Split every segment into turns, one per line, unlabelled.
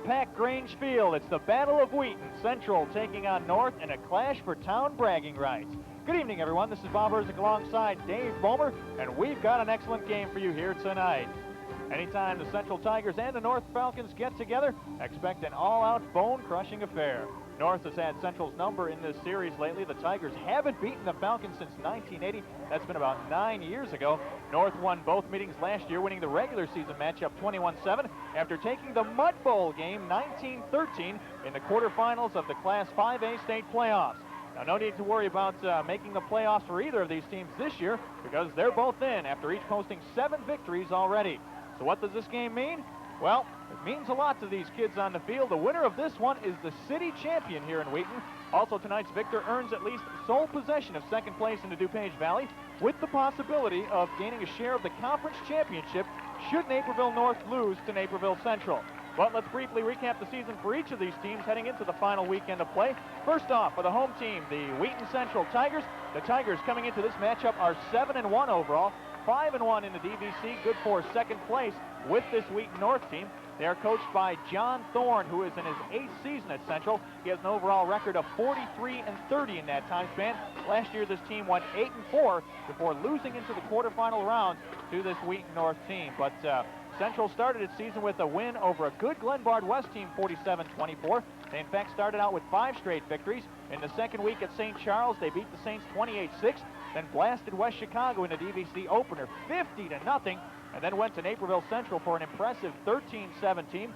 packed Grange Field. It's the Battle of Wheaton. Central taking on North in a clash for town bragging rights. Good evening, everyone. This is Bob Erzik alongside Dave Bomer, and we've got an excellent game for you here tonight. Anytime the Central Tigers and the North Falcons get together, expect an all-out bone-crushing affair. North has had Central's number in this series lately. The Tigers haven't beaten the Falcons since 1980. That's been about 9 years ago. North won both meetings last year, winning the regular season matchup 21-7 after taking the Mud Bowl game 19-13 in the quarterfinals of the Class 5A state playoffs. Now, no need to worry about making the playoffs for either of these teams this year because they're both in after each posting 7 victories already. So what does this game mean? Well, it means a lot to these kids on the field. The winner of this one is the city champion here in Wheaton. Also, tonight's victor earns at least sole possession of second place in the DuPage Valley with the possibility of gaining a share of the conference championship should Naperville North lose to Naperville Central. But let's briefly recap the season for each of these teams heading into the final weekend of play. First off, for the home team, the Wheaton Central Tigers. The Tigers coming into this matchup are 7-1 overall, 5-1 in the DVC, good for second place with this Wheaton North team. They are coached by John Thorne, who is in his 8th season at Central. He has an overall record of 43-30 in that time span. Last year, this team went 8-4 before losing into the quarterfinal round to this Wheaton North team. But Central started its season with a win over a good Glenbard West team, 47-24. They, in fact, started out with 5 straight victories. In the second week at St. Charles, they beat the Saints 28-6, then blasted West Chicago in the DVC opener 50-0, and then went to Naperville Central for an impressive 13-17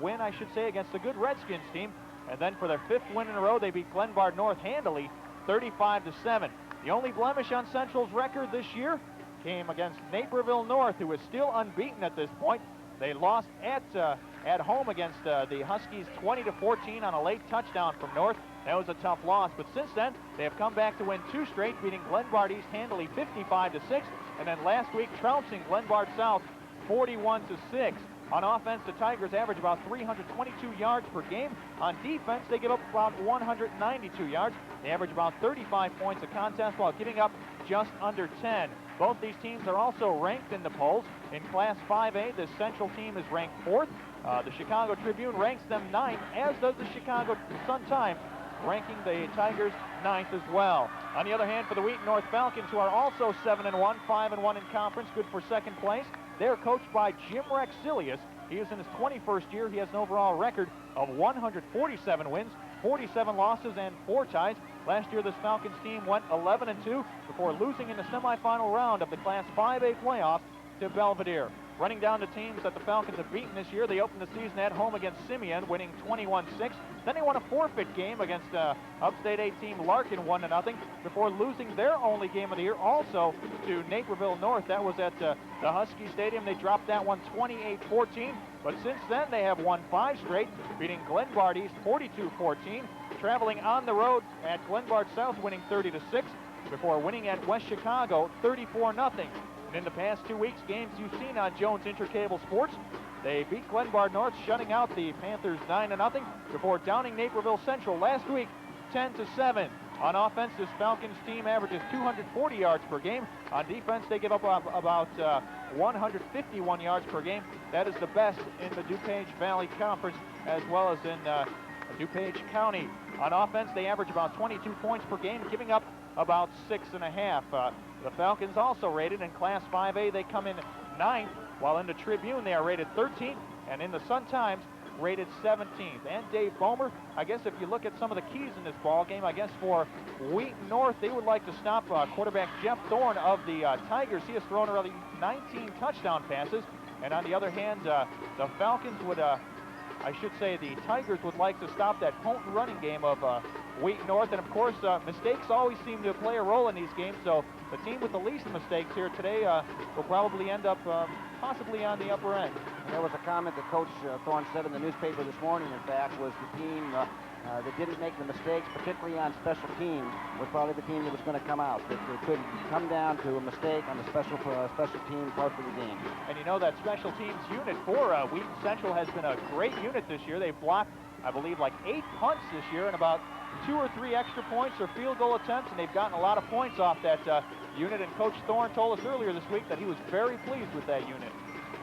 win, I should say, against a good Redskins team. And then for their 5th win in a row, they beat Glenbard North handily, 35-7. The only blemish on Central's record this year came against Naperville North, who is still unbeaten at this point. They lost at home against the Huskies 20-14 on a late touchdown from North. That was a tough loss, but since then, they have come back to win 2 straight, beating Glenbard East handily 55-6, and then last week trouncing Glenbard South 41-6. On offense, the Tigers average about 322 yards per game. On defense, they give up about 192 yards. They average about 35 points a contest while giving up just under 10. Both these teams are also ranked in the polls. In Class 5A, the Central team is ranked 4th. The Chicago Tribune ranks them 9th, as does the Chicago Sun-Times, ranking the Tigers 9th as well. On the other hand, for the Wheaton North Falcons, who are also 7-1, 5-1 in conference, good for second place, they're coached by Jim Rexilius. He is in his 21st year. He has an overall record of 147 wins, 47 losses, and 4 ties. Last year, this Falcons team went 11-2 before losing in the semifinal round of the Class 5A playoffs to Belvedere. Running down the teams that the Falcons have beaten this year, they opened the season at home against Simeon, winning 21-6. Then they won a forfeit game against Upstate 8 team Larkin, 1-0, before losing their only game of the year also to Naperville North. That was at the Husky Stadium. They dropped that one 28-14. But since then, they have won 5 straight, beating Glenbard East 42-14, traveling on the road at Glenbard South, winning 30-6, before winning at West Chicago 34-0. And in the past 2 weeks, games you've seen on Jones Intercable Sports, they beat Glenbard North, shutting out the Panthers 9-0 before downing Naperville Central last week 10-7. On offense, this Falcons team averages 240 yards per game. On defense, they give up about 151 yards per game. That is the best in the DuPage Valley Conference as well as in DuPage County. On offense, they average about 22 points per game, giving up about 6.5. The Falcons also rated in Class 5A. They come in 9th, while in the Tribune they are rated 13th, and in the Sun-Times rated 17th. And Dave Bomer, I guess if you look at some of the keys in this ball game, I guess for Wheaton North, they would like to stop quarterback Jeff Thorne of the Tigers. He has thrown already 19 touchdown passes, and on the other hand, the Falcons would, I should say the Tigers would like to stop that potent running game of Wheaton North. And of course, mistakes always seem to play a role in these games, so the team with the least mistakes here today will probably end up possibly on the upper end.
And there was a comment that Coach Thorne said in the newspaper this morning, in fact, was the team that didn't make the mistakes, particularly on special teams, was probably the team that was going to come out. That it could come down to a mistake on the special team part of the game.
And you know that special teams unit for Wheaton Central has been a great unit this year. They've blocked, I believe, like 8 punts this year and about 2 or 3 extra points or field goal attempts, and they've gotten a lot of points off that unit. And Coach Thorne told us earlier this week that he was very pleased with that unit.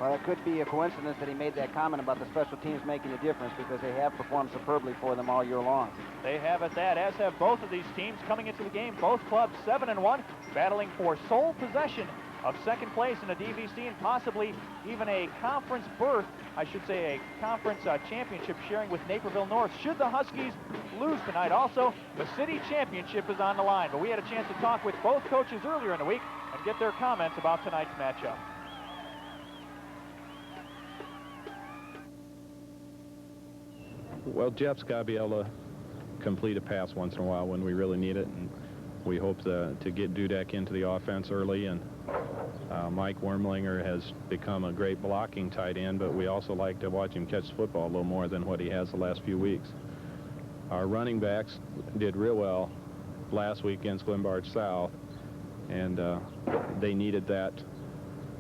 Well, it could be a coincidence that he made that comment about the special teams making a difference, because they have performed superbly for them all year long.
They have at that, as have both of these teams coming into the game. Both clubs 7-1, battling for sole possession of second place in the DVC and possibly even a conference berth, I should say a conference championship sharing with Naperville North should the Huskies lose tonight. Also, the city championship is on the line, but we had a chance to talk with both coaches earlier in the week and get their comments about tonight's matchup.
Well, Jeff's got to be able to complete a pass once in a while when we really need it, and we hope to get Dudek into the offense early. And Mike Wormlinger has become a great blocking tight end, but we also like to watch him catch the football a little more than what he has the last few weeks. Our running backs did real well last week against Glenbard South, and they needed that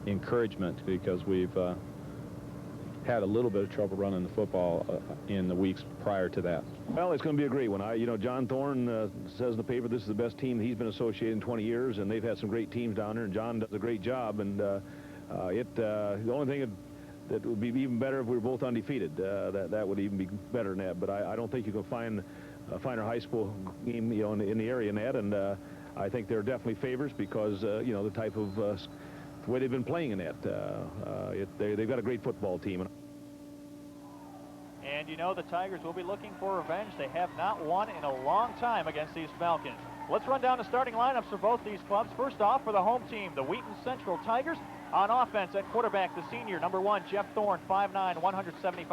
encouragement because we've had a little bit of trouble running the football in the weeks prior to that.
Well, it's going to be a great one. John Thorne says in the paper this is the best team he's been associated in 20 years, and they've had some great teams down there, and John does a great job. And the only thing that would be even better if we were both undefeated. That would even be better than that. But I don't think you can find a finer high school game in the area in that. And I think they're definitely favorites because the type of the way they've been playing in that. They've got a great football team.
And the Tigers will be looking for revenge. They have not won in a long time against these Falcons. Let's run down the starting lineups for both these clubs. First off, for the home team, the Wheaton Central Tigers. On offense, at quarterback, the senior, number 1, Jeff Thorne, 5'9", 170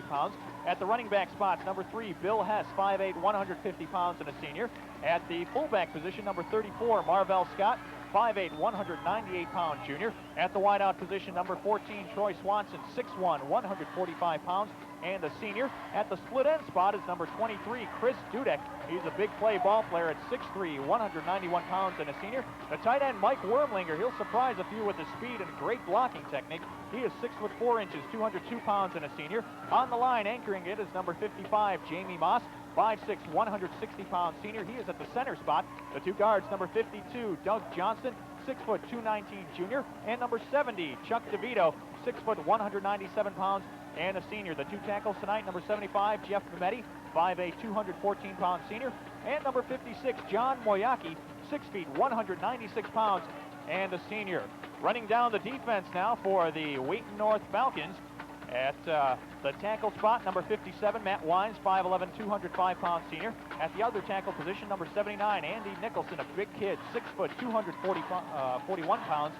pounds. At the running back spots, number 3, Bill Hess, 5'8", 150 pounds, and a senior. At the fullback position, number 34, Marvell Scott, 5'8", 198-pound junior. At the wideout position, number 14, Troy Swanson, 6'1", 145 pounds, and a senior. At the split end spot is number 23, Chris Dudek. He's a big play ball player at 6'3", 191 pounds, and a senior. The tight end, Mike Wormlinger, he'll surprise a few with his speed and great blocking technique. He is 6'4", 202 pounds, and a senior. On the line, anchoring it is number 55, Jamie Moss, 5'6", 160-pound senior. He is at the center spot. The two guards, number 52, Doug Johnson, 6', 219 junior, and number 70, Chuck DeVito, 6', 197 pounds, and a senior. The two tackles tonight, number 75, Jeff Mametti, 5'8", 214-pound senior, and number 56, John Moyaki, 6 feet, 196 pounds, and a senior. Running down the defense now for the Wheaton North Falcons. At the tackle spot, number 57, Matt Wines, 5'11", 205-pound senior. At the other tackle position, number 79, Andy Nicholson, a big kid, 6 foot, 241 pounds,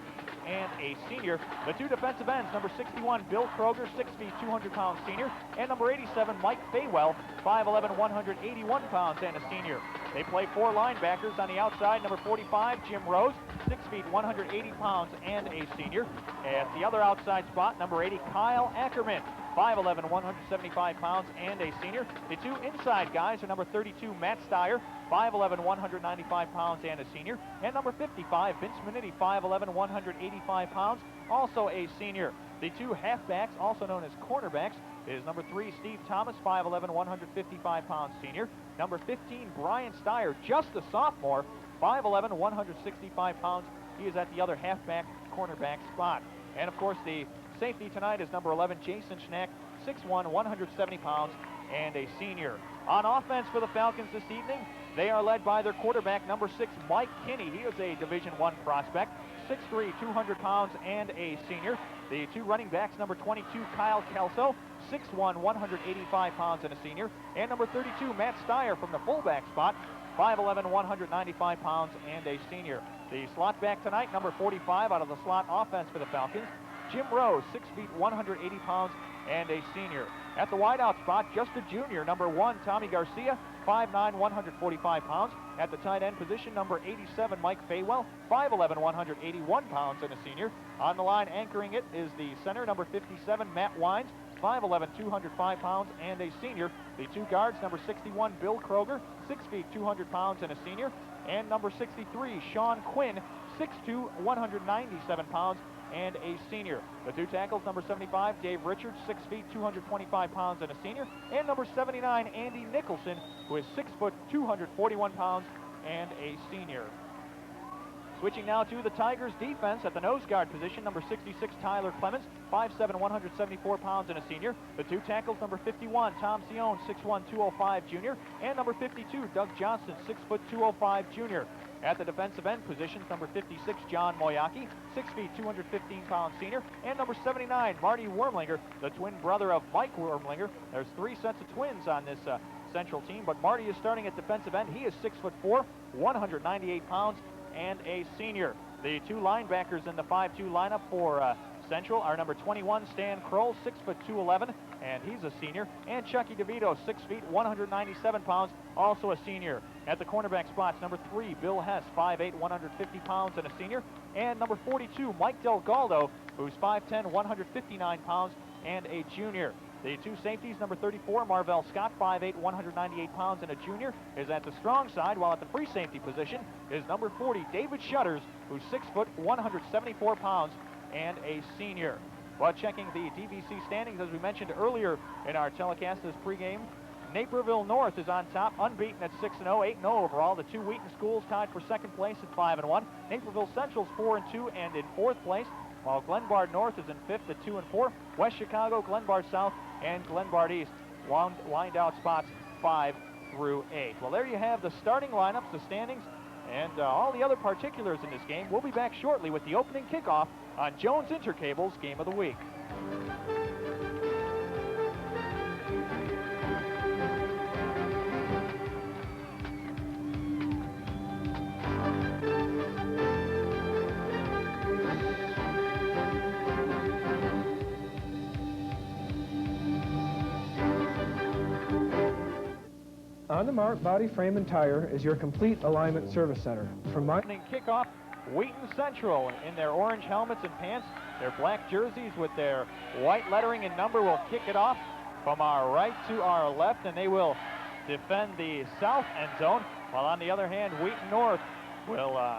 and a senior. The two defensive ends, number 61, Bill Kroger, 6 feet, 200-pound senior, and number 87, Mike Faywell, 5'11", 181 pounds, and a senior. They play 4 linebackers on the outside, number 45, Jim Rose, 6 feet, 180 pounds, and a senior. At the other outside spot, number 80, Kyle Ackerman, 5'11", 175 pounds, and a senior. The two inside guys are number 32, Matt Steyer, 5'11", 195 pounds, and a senior. And number 55, Vince Minetti, 5'11", 185 pounds, also a senior. The two halfbacks, also known as cornerbacks, is number 3, Steve Thomas, 5'11", 155 pounds, senior. Number 15, Brian Steyer, just a sophomore, 5'11", 165 pounds. He is at the other halfback cornerback spot. And of course, the safety tonight is number 11, Jason Schnack, 6'1", 170 pounds, and a senior. On offense for the Falcons this evening, they are led by their quarterback, number 6, Mike Kinney. He is a Division I prospect, 6'3", 200 pounds, and a senior. The two running backs, number 22, Kyle Kelso, 6'1", 185 pounds, and a senior. And number 32, Matt Steyer from the fullback spot, 5'11", 195 pounds, and a senior. The slot back tonight, number 45 out of the slot offense for the Falcons, Jim Rose, 6 feet, 180 pounds, and a senior. At the wideout spot, just a junior, number 1, Tommy Garcia, 5'9", 145 pounds. At the tight end position, number 87, Mike Faywell, 5'11", 181 pounds, and a senior. On the line, anchoring it is the center, number 57, Matt Wines, 5'11", 205 pounds, and a senior. The two guards, number 61, Bill Kroger, 6 feet, 200 pounds, and a senior. And number 63, Sean Quinn, 6'2", 197 pounds, and a senior. The two tackles, number 75, Dave Richards, 6 feet, 225 pounds, and a senior. And number 79, Andy Nicholson, who is 6 foot, 241 pounds, and a senior. Switching now to the Tigers defense at the nose guard position, number 66, Tyler Clemens, 5'7", 174 pounds, and a senior. The two tackles, number 51, Tom Sion, 6'1", 205 junior, and number 52, Doug Johnson, 6', 205 junior. At the defensive end positions, number 56, John Moyaki, 6 feet, 215 pounds senior, and number 79, Marty Wormlinger, the twin brother of Mike Wormlinger. There's 3 sets of twins on this Central team, but Marty is starting at defensive end. He is 6'4", 198 pounds, and a senior. The two linebackers in the 5-2 lineup for Central are number 21, Stan Kroll, 6', 211, and he's a senior, and Chucky DeVito, 6 feet, 197 pounds, also a senior. At the cornerback spots, number 3, Bill Hess, 5'8", 150 pounds, and a senior, and number 42, Mike Delgaldo, who's 5'10", 159 pounds, and a junior. The two safeties, number 34, Marvell Scott, 5'8", 198 pounds, and a junior, is at the strong side, while at the free safety position is number 40, David Shutters, who's 6', 174 pounds, and a senior. But checking the DVC standings, as we mentioned earlier in our telecast this pregame, Naperville North is on top, unbeaten at 6-0, 8-0 overall. The two Wheaton schools tied for second place at 5-1. Naperville Central's 4-2 and in fourth place, while Glenbard North is in fifth at 2-4. West Chicago, Glenbard South, and Glenbard East lined out spots 5 through 8. Well, there you have the starting lineups, the standings, and all the other particulars in this game. We'll be back shortly with the opening kickoff on Jones Intercable's Game of the Week.
On the Mark Body Frame and Tire is your complete alignment service center. From my
opening kickoff, Wheaton Central in their orange helmets and pants, their black jerseys with their white lettering and number will kick it off from our right to our left, and they will defend the south end zone, while on the other hand, Wheaton North will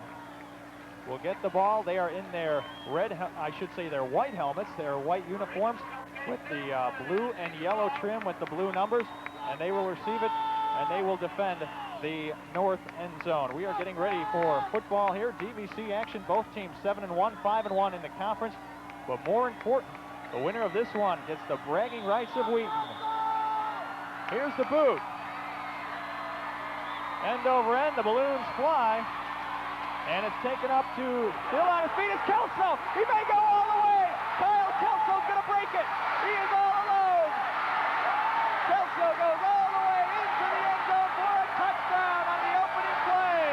get the ball. They are in their their white helmets, their white uniforms with the blue and yellow trim with the blue numbers, and they will receive it, and they will defend the north end zone. We are getting ready for football here. DVC action, both teams 7-1, 5-1 in the conference. But more important, the winner of this one gets the bragging rights of Wheaton. Here's the boot. End over end, the balloons fly. And it's taken up to, still on his feet is Kelso. He may go all the way. Kyle Kelso's gonna break it. He is all alone. Kelso goes all the way into the end zone for a touchdown on the opening play.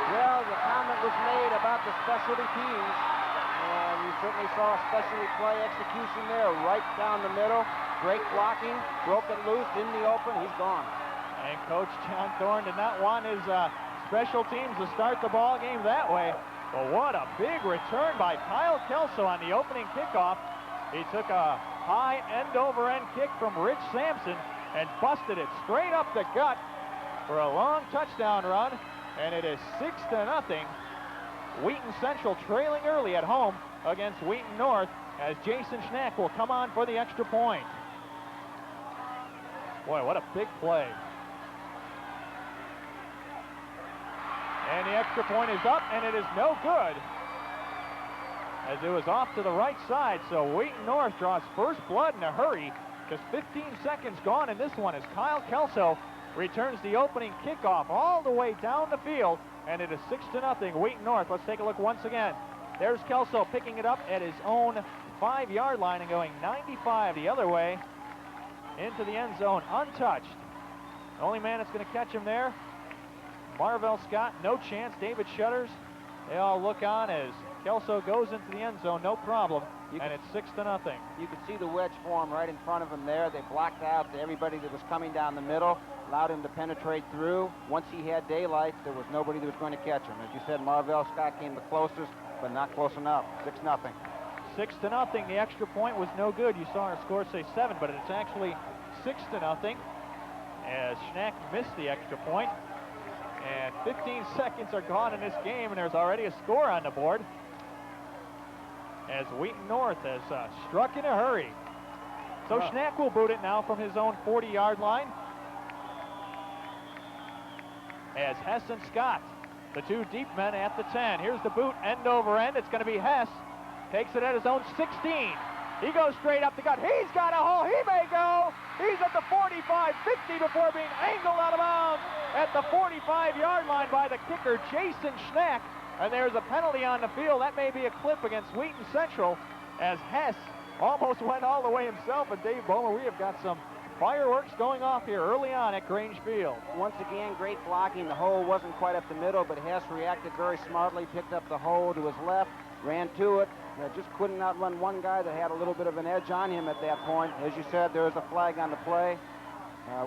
Well, the comment was made about the specialty teams, and you certainly saw a specialty play execution there, right down the middle. Great blocking, broke it loose in the open, he's gone.
And Coach John Thorne did not want his special teams to start the ball game that way. But what a big return by Kyle Kelso on the opening kickoff. He took a high end-over-end kick from Rich Sampson and busted it straight up the gut for a long touchdown run. And it is 6-0. Wheaton Central trailing early at home against Wheaton North as Jason Schnack will come on for the extra point. Boy, what a big play. And the extra point is up, and it is no good, as it was off to the right side. So Wheaton North draws first blood in a hurry. Just 15 seconds gone in this one as Kyle Kelso returns the opening kickoff all the way down the field, and it is 6-0 Wheaton North. Let's take a look once again. There's Kelso picking it up at his own 5-yard line and going 95 the other way into the end zone untouched. The only man that's going to catch him there, Marvell Scott, no chance. David Shutters, they all look on as Kelso goes into the end zone, no problem, and it's 6-0.
You could see the wedge form right in front of him there. They blocked out everybody that was coming down the middle, allowed him to penetrate through. Once he had daylight, there was nobody that was going to catch him. As you said, Marvell Scott came the closest, but not close enough. 6-0.
6-0. The extra point was no good. You saw our score say 7, but it's actually 6-0 as Schnack missed the extra point. And 15 seconds are gone in this game, and there's already a score on the board as Wheaton North has struck in a hurry. So Schnack will boot it now from his own 40-yard line. As Hess and Scott, the two deep men at the 10. Here's the boot, end over end. It's going to be Hess. Takes it at his own 16. He goes straight up the gut. He's got a hole. He may go. He's at the 45, 50 before being angled out of bounds at the 45-yard line by the kicker, Jason Schnack. And there's a penalty on the field. That may be a clip against Wheaton Central, as Hess almost went all the way himself. And Dave Bowman, we have got some fireworks going off here early on at Grange Field.
Once again, great blocking. The hole wasn't quite up the middle, but Hess reacted very smartly, picked up the hole to his left, ran to it. Just couldn't outrun one guy that had a little bit of an edge on him at that point. As you said, there was a flag on the play.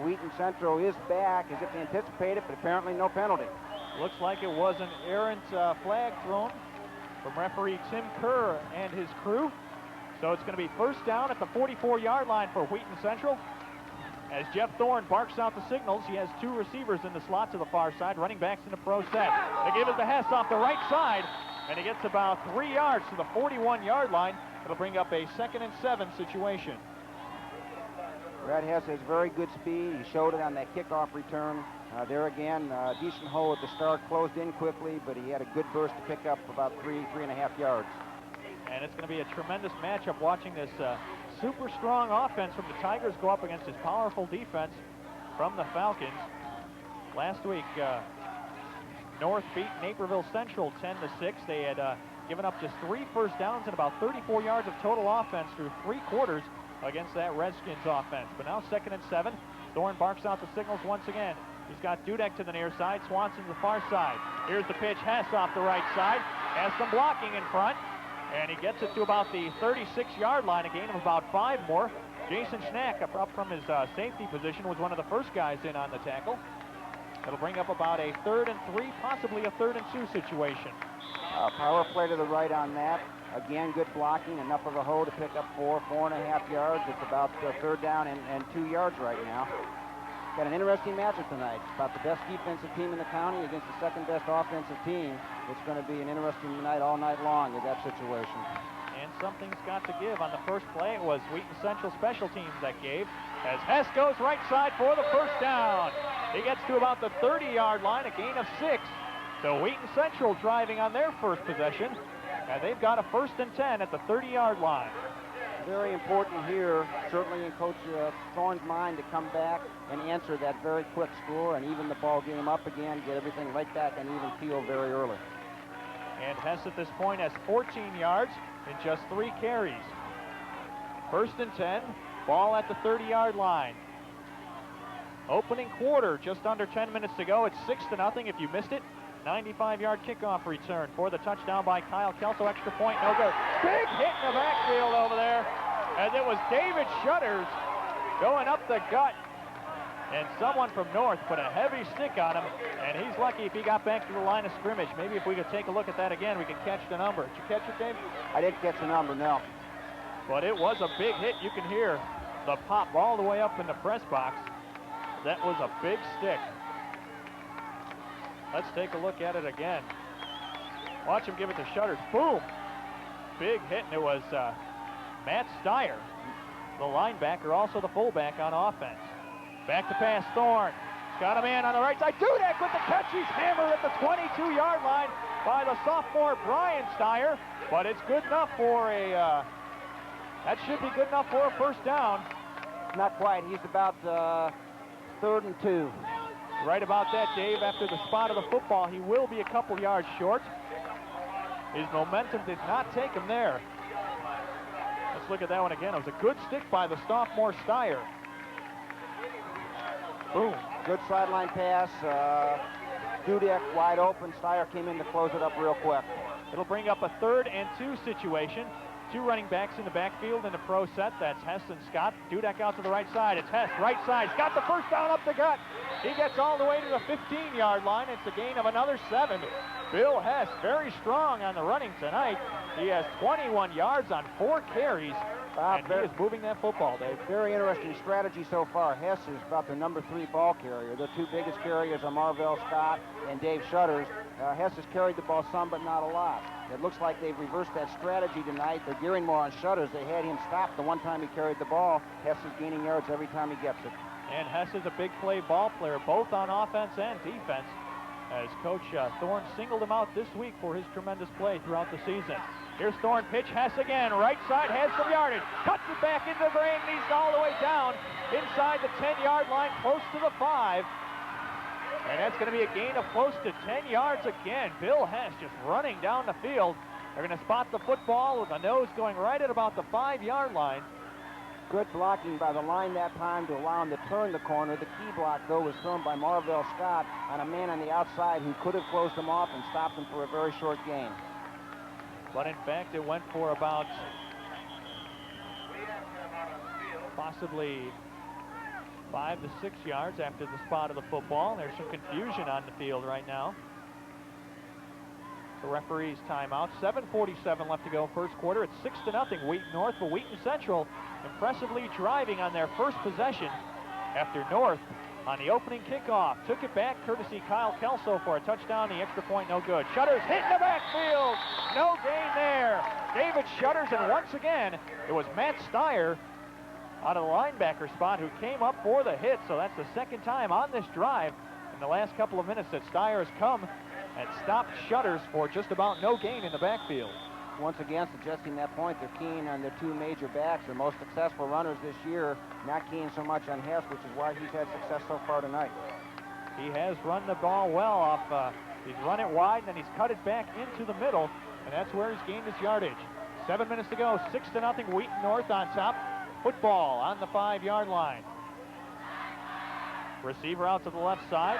Wheaton Central is back as if they anticipated, but apparently no penalty.
Looks like it was an errant flag thrown from referee Tim Kerr and his crew. So it's going to be first down at the 44-yard line for Wheaton Central. As Jeff Thorne barks out the signals, he has two receivers in the slot to the far side, running backs in the pro set. They give it to Hess off the right side, and he gets about 3 yards to the 41-yard line. It'll bring up a 2nd and 7 situation.
Brad Hess has very good speed. He showed it on that kickoff return. There again, decent hole at the start, closed in quickly, but he had a good burst to pick up about 3.5 yards.
And it's going to be a tremendous matchup watching this super strong offense from the Tigers go up against this powerful defense from the Falcons. Last week, North beat Naperville Central 10-6. They had given up just 3 first downs and about 34 yards of total offense through 3 quarters against that Redskins offense. But now 2nd and 7. Thorne barks out the signals once again. He's got Dudek to the near side, Swanson to the far side. Here's the pitch, Hess off the right side. Has some blocking in front, and he gets it to about the 36-yard line, a gain of about 5 more. Jason Schnack, up from his safety position, was one of the first guys in on the tackle. It'll bring up about a 3rd and 3, possibly a 3rd and 2 situation.
Power play to the right on that. Again, good blocking, enough of a hole to pick up 4.5 yards. It's about 3rd down and 2 yards right now. Got an interesting matchup tonight. It's about the best defensive team in the county against the 2nd best offensive team. It's going to be an interesting night all night long with that situation.
And something's got to give. On the first play, it was Wheaton Central special teams that gave, as Hess goes right side for the first down. He gets to about the 30-yard line, a gain of 6. So Wheaton Central driving on their first possession, and they've got a 1st and 10 at the 30-yard line.
Very important here, certainly in Coach Thorne's mind, to come back and answer that very quick score and even the ball game up again, get everything right back and even feel very early.
And Hess at this point has 14 yards in just 3 carries. 1st and 10, ball at the 30-yard line. Opening quarter, just under 10 minutes to go. It's 6-0 if you missed it. 95-yard kickoff return for the touchdown by Kyle Kelso. Extra point, no good. Big hit in the backfield over there, as it was David Shutters going up the gut. And someone from North put a heavy stick on him, and he's lucky if he got back to the line of scrimmage. Maybe if we could take a look at that again, we could catch the number. Did you catch it, Dave?
I didn't catch the number, no.
But it was a big hit. You can hear the pop all the way up in the press box. That was a big stick. Let's take a look at it again. Watch him give it to Shutters. Boom! Big hit, and it was Matt Steyer, the linebacker, also the fullback on offense. Back to pass, Thorne. Got a man on the right side. Dudek with the catch. He's hammered at the 22-yard line by the sophomore Brian Steyer. But it's good enough for a, that should be good enough for a 1st down.
Not quite. He's about 3rd and 2.
Right about that, Dave. After the spot of the football, he will be a couple yards short. His momentum did not take him there. Let's look at that one again. It was a good stick by the sophomore Steyer. Boom.
Good sideline pass. Dudek wide open. Steyer came in to close it up real quick.
It'll bring up a 3rd and 2 situation. 2 running backs in the backfield in the pro set. That's Hess and Scott. Dudek out to the right side. It's Hess, right side. He's got the 1st down up the gut. He gets all the way to the 15-yard line. It's a gain of another 7. Bill Hess, very strong on the running tonight. He has 21 yards on 4 carries And he is moving that football, Dave.
Very interesting strategy so far. Hess is about their number 3 ball carrier. The 2 biggest carriers are Marvell Scott and Dave Shutters. Hess has carried the ball some, but not a lot. It looks like they've reversed that strategy tonight. They're gearing more on Shutters. They had him stopped the one time he carried the ball. Hess is gaining yards every time he gets it.
And Hess is a big play ball player, both on offense and defense, as Coach Thorne singled him out this week for his tremendous play throughout the season. Here's Thorne, pitch, Hess again, right side, has some yardage, cuts it back into the grain, and he's all the way down inside the 10-yard line, close to the 5. And that's going to be a gain of close to 10 yards again. Bill Hess just running down the field. They're going to spot the football with the nose going right at about the 5-yard line.
Good blocking by the line that time to allow him to turn the corner. The key block, though, was thrown by Marvell Scott on a man on the outside who could have closed him off and stopped him for a very short gain.
But in fact, it went for about possibly 5 to 6 yards after the spot of the football. There's some confusion on the field right now. The referee's timeout. 7:47 left to go first quarter. It's 6-0 Wheaton North, but Wheaton Central impressively driving on their first possession after North on the opening kickoff took it back courtesy Kyle Kelso for a touchdown. The extra point no good. Shutters hit in the backfield. No gain there. David Shutters, and once again it was Matt Steyer out of the linebacker spot who came up for the hit. So that's the second time on this drive in the last couple of minutes that Steyer has come and stopped Shutters for just about no gain in the backfield.
Once again, suggesting that point, they're keen on their 2 major backs, their most successful runners this year, not keen so much on Hess, which is why he's had success so far tonight.
He has run the ball well off. He's run it wide, and then he's cut it back into the middle, and that's where he's gained his yardage. 7 minutes to go, 6-0 Wheaton North on top. Football on the 5-yard line. Receiver out to the left side.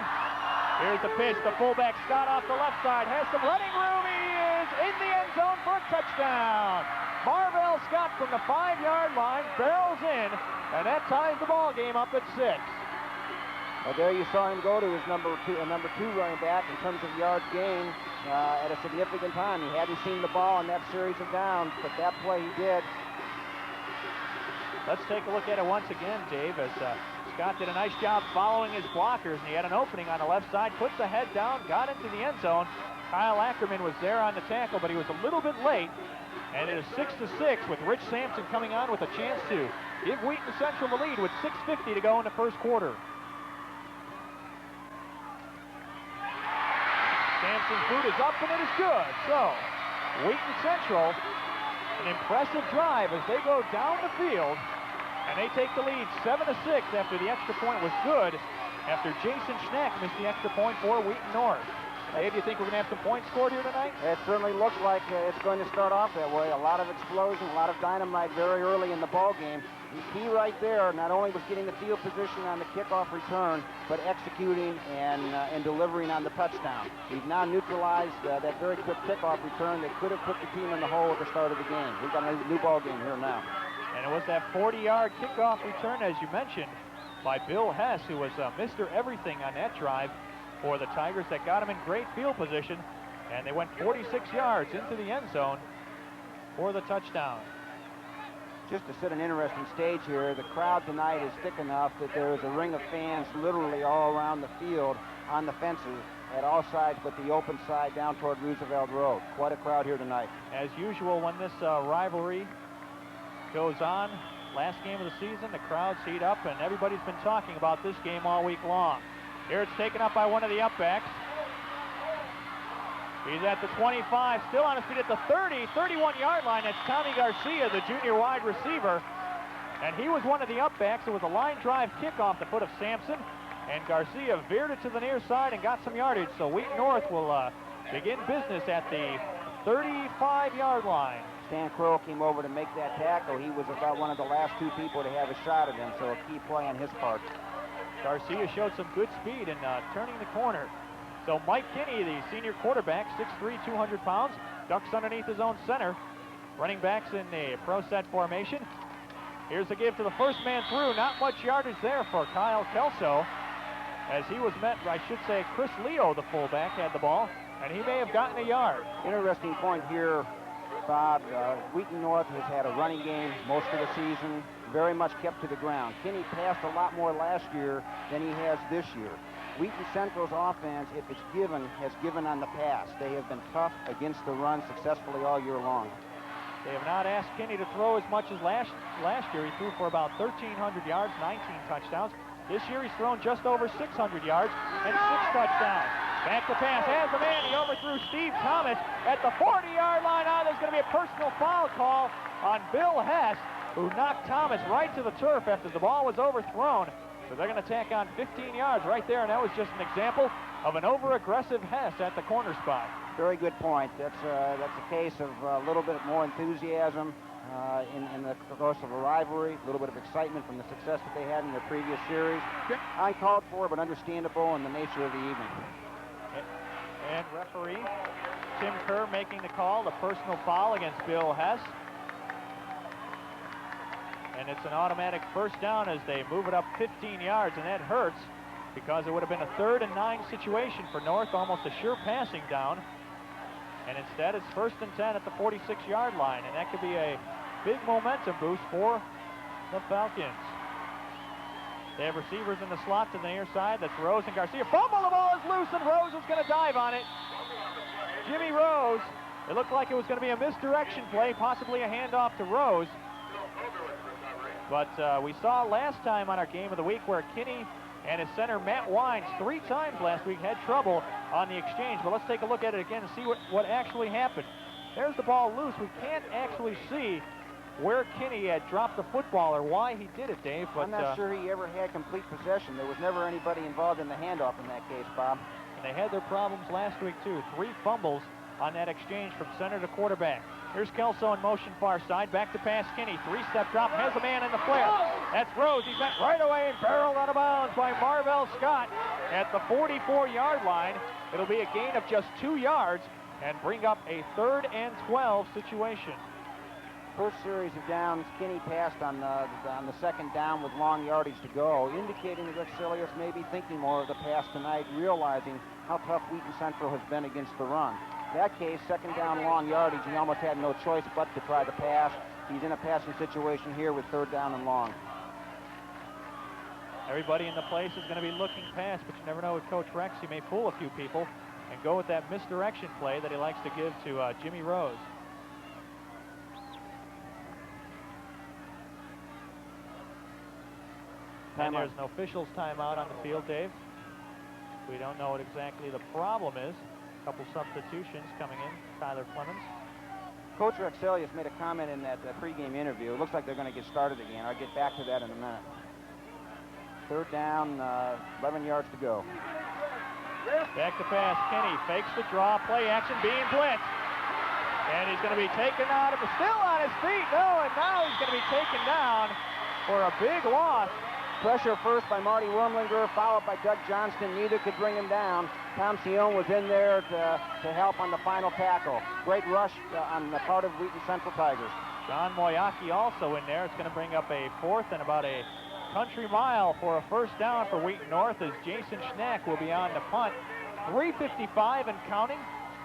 Here's the pitch. The fullback Scott off the left side has some running room. He is in the end zone for a touchdown. Marvell Scott from the 5-yard line barrels in, and that ties the ball game up at 6.
Well, there you saw him go to his number 2 running back in terms of yards gain at a significant time. He hadn't seen the ball in that series of downs, but that play he did.
Let's take a look at it once again, Dave, as Scott did a nice job following his blockers, and he had an opening on the left side, puts the head down, got into the end zone. Kyle Ackerman was there on the tackle, but he was a little bit late, and it is 6-6 with Rich Sampson coming on with a chance to give Wheaton Central the lead with 6:50 to go in the first quarter. Sampson's boot is up, and it is good. So, Wheaton Central, an impressive drive as they go down the field, and they take the lead 7-6 after the extra point was good, after Jason Schneck missed the extra point for Wheaton North. Dave, you think we're going to have some points scored here tonight?
It certainly looks like it's going to start off that way. A lot of explosion, a lot of dynamite very early in the ball game. The key right there not only was getting the field position on the kickoff return, but executing and delivering on the touchdown. We've now neutralized that very quick kickoff return that could have put the team in the hole at the start of the game. We've got a new ball game here now.
And it was that 40-yard kickoff return, as you mentioned, by Bill Hess, who was Mr. Everything on that drive for the Tigers, that got him in great field position, and they went 46 yards into the end zone for the touchdown.
Just to set an interesting stage here, the crowd tonight is thick enough that there is a ring of fans literally all around the field on the fences at all sides but the open side down toward Roosevelt Road. Quite a crowd here tonight.
As usual, when this rivalry goes on, last game of the season, the crowds heat up, and everybody's been talking about this game all week long. Here it's taken up by one of the upbacks. He's at the 25, still on his feet at the 30, 31-yard line. That's Tommy Garcia, the junior wide receiver. And he was one of the upbacks. It was a line drive kick off the foot of Sampson. And Garcia veered it to the near side and got some yardage. So Wheaton North will begin business at the 35-yard line.
Stan Crow came over to make that tackle. He was about one of the last 2 people to have a shot at him, so a key play on his part.
Garcia showed some good speed in turning the corner. So Mike Kinney, the senior quarterback, 6'3", 200 pounds, ducks underneath his own center. Running backs in the pro set formation. Here's the give to the first man through. Not much yardage there for Kyle Kelso, as he was met, I should say, Chris Leo, the fullback, had the ball, and he may have gotten a yard.
Interesting point here Bob, Wheaton North has had a running game most of the season, very much kept to the ground. Kinney passed a lot more last year than he has this year. Wheaton Central's offense, if it's given, has given on the pass. They have been tough against the run successfully all year long.
They have not asked Kinney to throw as much as last year. He threw for about 1,300 yards, 19 touchdowns. This year he's thrown just over 600 yards and 6 touchdowns. Back to pass, has the man. He overthrew Steve Thomas at the 40-yard line. Now there's going to be a personal foul call on Bill Hess, who knocked Thomas right to the turf after the ball was overthrown. So they're going to tack on 15 yards right there, and that was just an example of an over-aggressive Hess at the corner spot.
Very good point. That's a case of a little bit more enthusiasm in the course of a rivalry, a little bit of excitement from the success that they had in their previous series. Uncalled for, but understandable in the nature of the evening.
And referee Tim Kerr making the call, the personal foul against Bill Hess. And it's an automatic first down as they move it up 15 yards, and that hurts because it would have been a 3rd and 9 situation for North, almost a sure passing down. And instead, it's 1st and 10 at the 46-yard line, and that could be a big momentum boost for the Falcons. They have receivers in the slot to the near side. That's Rose and Garcia. Fumble, the ball is loose, and Rose is going to dive on it. Jimmy Rose. It looked like it was going to be a misdirection play, possibly a handoff to Rose. But we saw last time on our Game of the Week where Kinney and his center Matt Wines 3 times last week had trouble on the exchange. But let's take a look at it again and see what actually happened. There's the ball loose. We can't actually see where Kinney had dropped the football or why he did it, Dave. But
I'm not sure he ever had complete possession. There was never anybody involved in the handoff in that case, Bob.
And they had their problems last week, too. 3 fumbles on that exchange from center to quarterback. Here's Kelso in motion far side. Back to pass Kinney. 3-step drop. Has a man in the flare. That's Rose. He's met right away and barreled out of bounds by Marvell Scott at the 44-yard line. It'll be a gain of just 2 yards and bring up a 3rd and 12 situation.
First series of downs, Kinney passed on the 2nd down with long yardage to go, indicating that Rick Silius may be thinking more of the pass tonight, realizing how tough Wheaton Central has been against the run. In that case, 2nd down, long yardage, he almost had no choice but to try the pass. He's in a passing situation here with 3rd down and long.
Everybody in the place is going to be looking past, but you never know with Coach Rex. He may fool a few people and go with that misdirection play that he likes to give to Jimmy Rose. And there's an official's timeout on the field, Dave. We don't know what exactly the problem is. A couple substitutions coming in. Tyler Clemens.
Coach Rex Silius made a comment in that pregame interview. It looks like they're going to get started again. I'll get back to that in a minute. 3rd down, 11 yards to go.
Back to pass. Kinney fakes the draw. Play action being blitzed. And he's going to be taken out. Still on his feet. No, and now he's going to be taken down for a big loss.
Pressure first by Marty Wormlinger, followed by Doug Johnston. Neither could bring him down. Tom Sion was in there to help on the final tackle. Great rush on the part of Wheaton Central Tigers.
John Moyaki also in there. It's going to bring up a 4th and about a country mile for a 1st down for Wheaton North as Jason Schnack will be on the punt. 3:55 and counting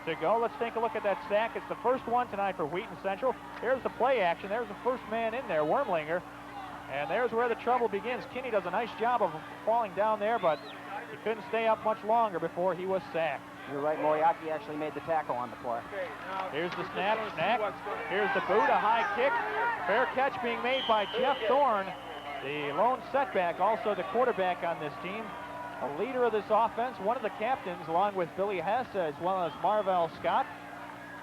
to go. Let's take a look at that sack. It's the first one tonight for Wheaton Central. Here's the play action. There's the first man in there, Wormlinger. And there's where the trouble begins. Kinney does a nice job of falling down there, but he couldn't stay up much longer before he was sacked.
You're right, Moriarty actually made the tackle on the play.
Here's the snap, Here's the boot, a high kick. Fair catch being made by Jeff Thorne, the lone setback, also the quarterback on this team. A leader of this offense, one of the captains, along with Billy Hess, as well as Marvell Scott.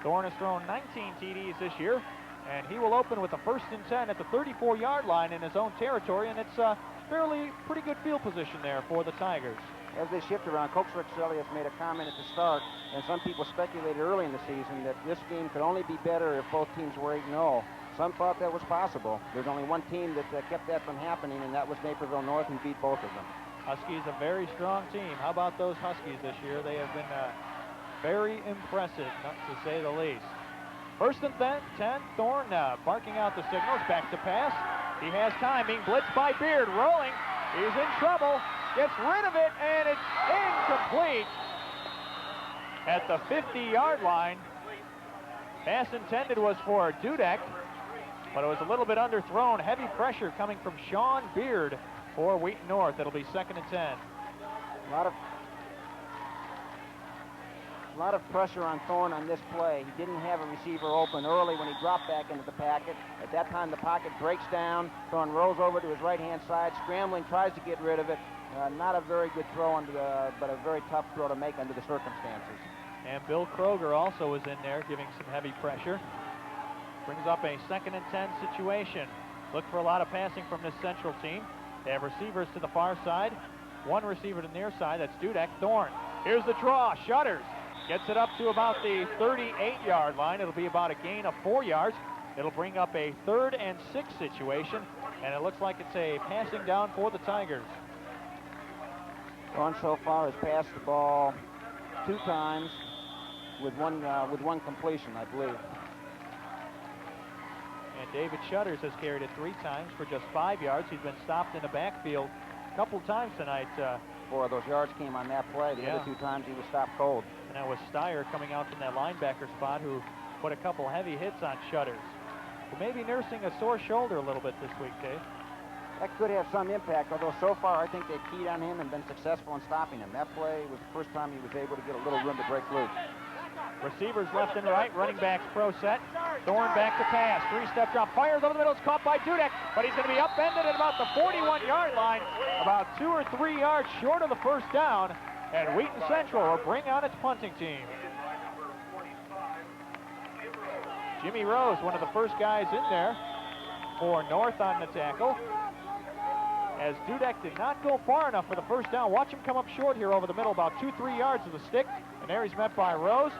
Thorne has thrown 19 TDs this year. And he will open with a 1st and 10 at the 34-yard line in his own territory, and it's a pretty good field position there for the Tigers.
As they shift around, Coach Rick Silius made a comment at the start, and some people speculated early in the season that this game could only be better if both teams were 8-0. Some thought that was possible. There's only one team that kept that from happening, and that was Naperville North, who beat both of them.
Huskies, a very strong team. How about those Huskies this year? They have been very impressive, not to say the least. 1st and 10, Thorne barking out the signals, back to pass. He has time, being blitzed by Beard, rolling. He's in trouble, gets rid of it, and it's incomplete at the 50-yard line. Pass intended was for Dudek, but it was a little bit underthrown. Heavy pressure coming from Sean Beard for Wheaton North. It'll be 2nd and 10.
A lot of pressure on Thorne on this play. He didn't have a receiver open early when he dropped back into the pocket. At that time, the pocket breaks down. Thorne rolls over to his right-hand side, scrambling, tries to get rid of it. Not a very good throw, but a very tough throw to make under the circumstances.
And Bill Kroger also was in there, giving some heavy pressure. Brings up a 2nd and 10 situation. Look for a lot of passing from this Central team. They have receivers to the far side. One receiver to the near side. That's Dudek. Thorne. Here's the draw. Shutters. Gets it up to about the 38-yard line. It'll be about a gain of 4 yards. It'll bring up a 3rd and 6 situation, and it looks like it's a passing down for the Tigers.
Thorne so far has passed the ball 2 times with one completion, I believe.
And David Shutters has carried it 3 times for just 5 yards. He's been stopped in the backfield a couple times tonight.
4 of those yards came on that play. The other 2 times he was stopped cold.
And that was Steyer coming out from that linebacker spot who put a couple heavy hits on Shutters. But maybe nursing a sore shoulder a little bit this week, Dave.
That could have some impact, although so far I think they keyed on him and been successful in stopping him. That play was the first time he was able to get a little room to break loose.
Receivers left and right, running backs pro set. Thorne back to pass, 3-step drop, fires over the middle, it's caught by Dudek, but he's going to be upended at about the 41-yard line, about 2 or 3 yards short of the first down, and Wheaton Central will bring out its punting team. Jimmy Rose, one of the first guys in there for North on the tackle, as Dudek did not go far enough for the first down. Watch him come up short here over the middle, about 2-3 yards of the stick, and there he's met by Rose,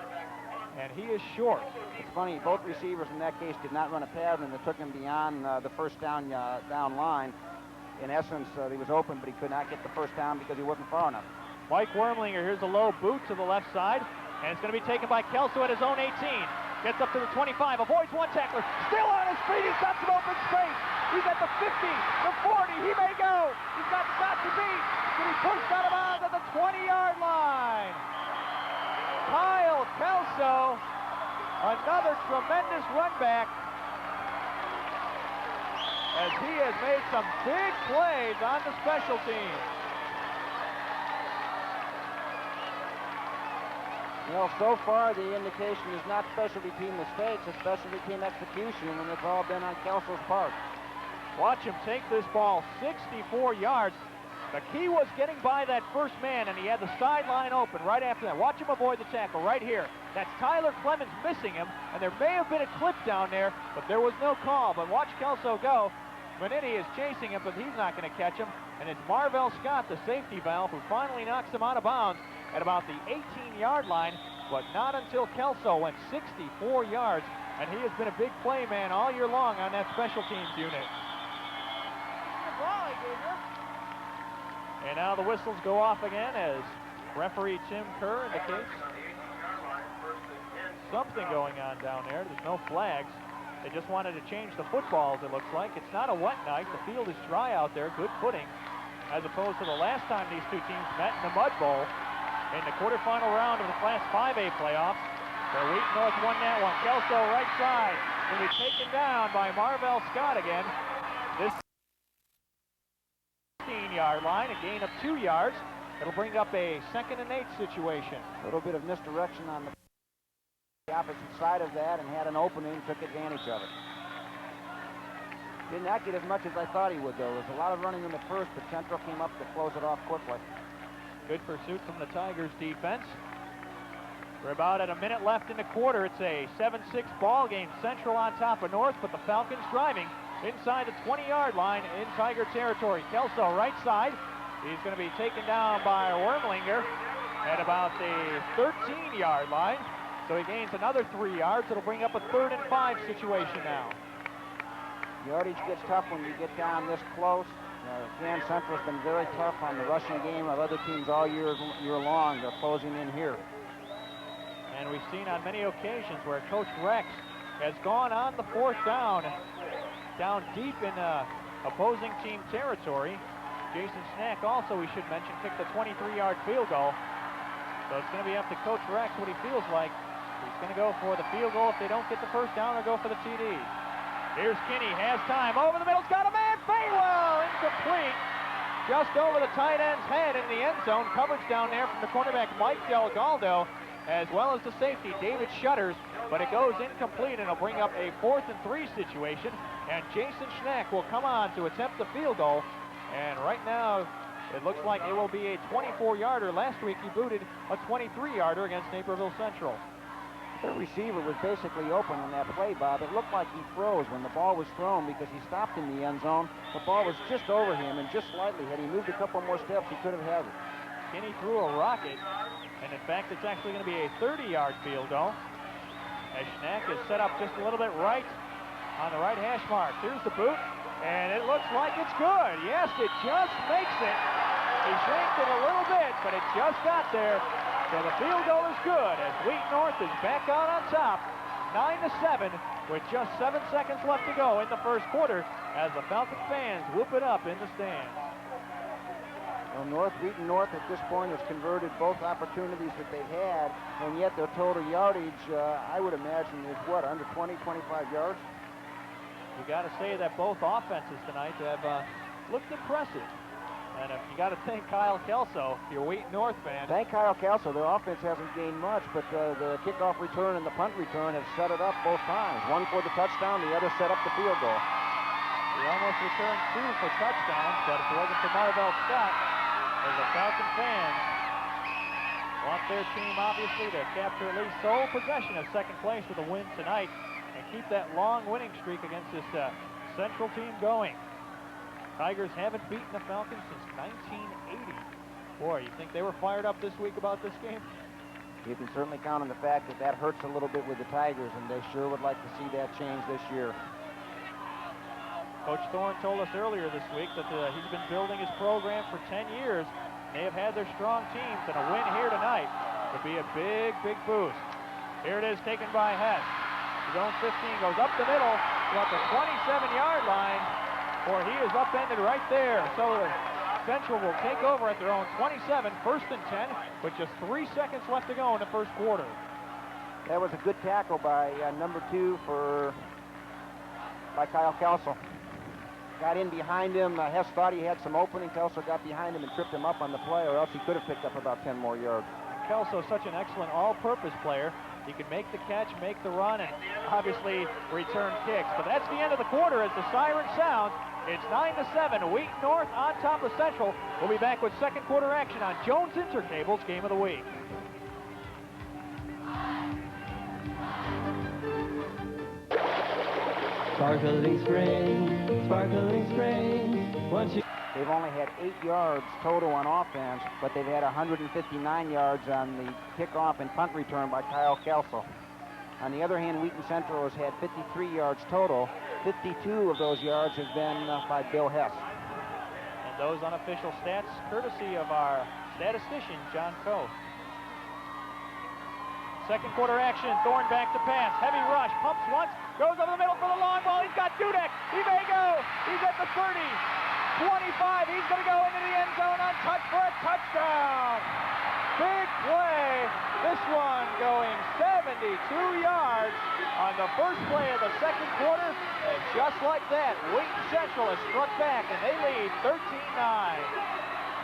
and he is short.
It's funny, both receivers in that case did not run a pattern that took him beyond the first down line. In essence, he was open, but he could not get the first down because he wasn't far enough.
Mike Wormlinger, here's a low boot to the left side, and it's going to be taken by Kelso at his own 18. Gets up to the 25, avoids one tackler, still on his feet, he's got some open space. He's at the 50, the 40, he may go. He's got to beat. Can he push out of bounds at the 20-yard line? Kyle Kelso, another tremendous run back, as he has made some big plays on the special team.
Well, so far the indication is not specialty team mistakes, it's specialty team execution, and it's all been on Kelso's part.
Watch him take this ball 64 yards. The key was getting by that first man, and he had the sideline open right after that. Watch him avoid the tackle right here. That's Tyler Clemens missing him, and there may have been a clip down there, but there was no call. But watch Kelso go. Manetti is chasing him, but he's not going to catch him. And it's Marvell Scott, the safety valve, who finally knocks him out of bounds at about the 18-yard line, but not until Kelso went 64 yards, and he has been a big play man all year long on that special teams unit. And now the whistles go off again as referee Tim Kerr indicates something going on down there. There's no flags. They just wanted to change the footballs, it looks like. It's not a wet night. The field is dry out there, good footing, as opposed to the last time these two teams met in the Mud Bowl in the quarterfinal round of the Class 5A playoffs. So Wheaton North won that one. Kelso right side will be taken down by Marvell Scott again. This 15-yard line, a gain of 2 yards. It'll bring up a 2nd and 8 situation.
A little bit of misdirection on the opposite side of that, and had an opening, took advantage of it. Did not get as much as I thought he would, though. There was a lot of running in the first, but Central came up to close it off quickly.
Good pursuit from the Tigers defense. We're about at a minute left in the quarter. It's a 7-6 ball game. Central on top of North, but the Falcons driving inside the 20-yard line in Tiger territory. Kelso right side. He's going to be taken down by Wormlinger at about the 13-yard line. So he gains another 3 yards. It'll bring up a 3rd and 5 situation now.
Yardage gets tough when you get down this close. Again, Central's been very tough on the rushing game of other teams all year long. They're closing in here.
And we've seen on many occasions where Coach Rex has gone on the 4th down deep in opposing team territory. Jason Snack also, we should mention, kicked a 23-yard field goal. So it's going to be up to Coach Rex what he feels like He's going to go for the field goal if they don't get the first down, or go for the TD. Here's Kinney, has time, over the middle, has got a man, Faywell, incomplete. Just over the tight end's head in the end zone. Coverage down there from the cornerback Mike Delgaldo, as well as the safety David Shutters, but it goes incomplete, and it'll bring up a 4th and 3 situation, and Jason Schnack will come on to attempt the field goal, and right now it looks like it will be a 24-yarder. Last week he booted a 23-yarder against Naperville Central.
The receiver was basically open on that play, Bob. It looked like he froze when the ball was thrown because he stopped in the end zone. The ball was just over him, and just slightly. Had he moved a couple more steps, he could have had it.
Kinney threw a rocket, and in fact, it's actually going to be a 30-yard field goal, as Schnack is set up just a little bit right on the right hash mark. Here's the boot, and it looks like it's good. Yes, it just makes it. He shanked it a little bit, but it just got there. So the field goal is good as Wheaton North is back out on top, 9-7, with just 7 seconds left to go in the first quarter as the Falcon fans whoop it up in the stands.
Well, Wheaton North at this point has converted both opportunities that they've had, and yet their total yardage, I would imagine, is what, under 20, 25 yards?
You got to say that both offenses tonight have looked impressive. And you got to thank Kyle Kelso, if you're a Wheaton North fan.
Thank Kyle Kelso. Their offense hasn't gained much, but the kickoff return and the punt return have set it up both times. One for the touchdown, the other set up the field goal.
He almost returned 2 for touchdowns, but if it wasn't for Marvell Scott, as the Falcon fans want their team, obviously, to capture at least sole possession of second place with a win tonight and keep that long winning streak against this Central team going. Tigers haven't beaten the Falcons since 1980. Boy, you think they were fired up this week about this game?
You can certainly count on the fact that that hurts a little bit with the Tigers, and they sure would like to see that change this year.
Coach Thorne told us earlier this week that he's been building his program for 10 years. They have had their strong teams, and a win here tonight would be a big, big boost. Here it is, taken by Hess. His own 15 goes up the middle, about the 27-yard line, or he is upended right there. So Central will take over at their own 27, 1st and 10, with just 3 seconds left to go in the first quarter.
That was a good tackle by number 2 by Kyle Kelso. Got in behind him. Hess thought he had some opening. Kelso got behind him and tripped him up on the play, or else he could have picked up about 10 more yards.
Kelso is such an excellent all-purpose player. He can make the catch, make the run, and obviously return kicks. But that's the end of the quarter as the siren sounds. It's 9-7. Wheaton North on top of Central. We'll be back with second quarter action on Jones Intercable's Game of the Week.
Sparkling spring, sparkling spring. Once you...
They've only had 8 yards total on offense, but they've had 159 yards on the kickoff and punt return by Kyle Kelso. On the other hand, Wheaton Central has had 53 yards total. 52 of those yards have been by Bill Hess.
And those unofficial stats, courtesy of our statistician, John Coe. Second quarter action, Thorne back to pass. Heavy rush, pumps once, goes over the middle for the long ball. He's got Dudek. He may go. He's at the 30, 25. He's going to go into the end zone untouched for a touchdown. Big play. This one going 72 yards on the first play of the second quarter. And just like that, Wheaton Central has struck back, and they lead 13-9.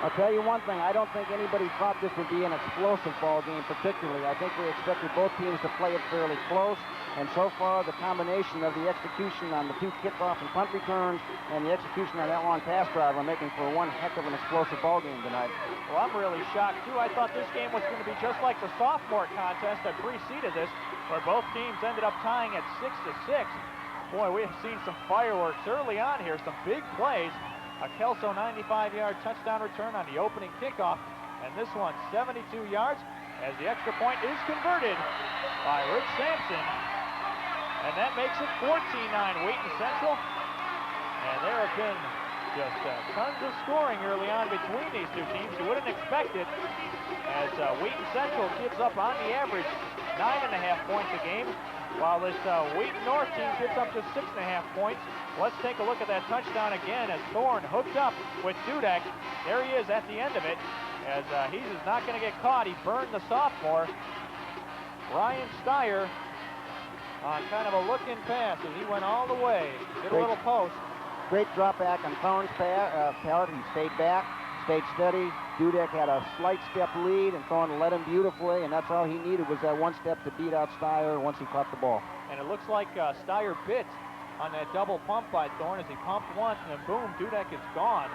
I'll tell you one thing, I don't think anybody thought this would be an explosive ball game particularly. I think we expected both teams to play it fairly close, and so far the combination of the execution on the 2 kickoff and punt returns and the execution on that long pass drive are making for one heck of an explosive ball game tonight.
Well, I'm really shocked too. I thought this game was going to be just like the sophomore contest that preceded this, where both teams ended up tying at 6-6. Boy, we have seen some fireworks early on here, some big plays. A Kelso 95-yard touchdown return on the opening kickoff, and this one 72 yards as the extra point is converted by Rich Sampson, and that makes it 14-9 Wheaton Central. And there have been just tons of scoring early on between these two teams. You wouldn't expect it, as Wheaton Central gives up on the average 9.5 points a game, while this Wheaton North team gives up just 6.5 points. Let's take a look at that touchdown again as Thorne hooked up with Dudek. There he is at the end of it, as he is not going to get caught. He burned the sophomore. Brian Steyer on kind of a look-in pass as he went all the way. Did a little post.
Great drop back on Thorne's part. He stayed back, stayed steady. Dudek had a slight step lead, and Thorne led him beautifully, and that's all he needed was that one step to beat out Steyer once he caught the ball.
And it looks like Steyer bit on that double pump by Thorne as he pumped once, and then boom, Dudek is gone.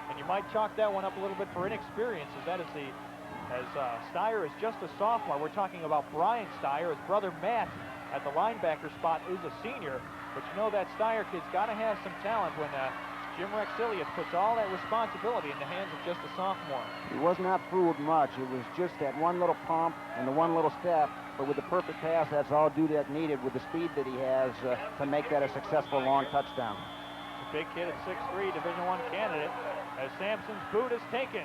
And you might chalk that one up a little bit for inexperience, as Steyer is just a sophomore. We're talking about Brian Steyer. His brother Matt at the linebacker spot is a senior. But you know that Steyer kid's got to have some talent when Jim Rexilius puts all that responsibility in the hands of just a sophomore.
He was not fooled much. It was just that one little pump and the one little step. But with the perfect pass, that's all Dudek needed with the speed that he has to make that a successful long touchdown.
A big kid at 6'3", Division I candidate, as Sampson's boot is taken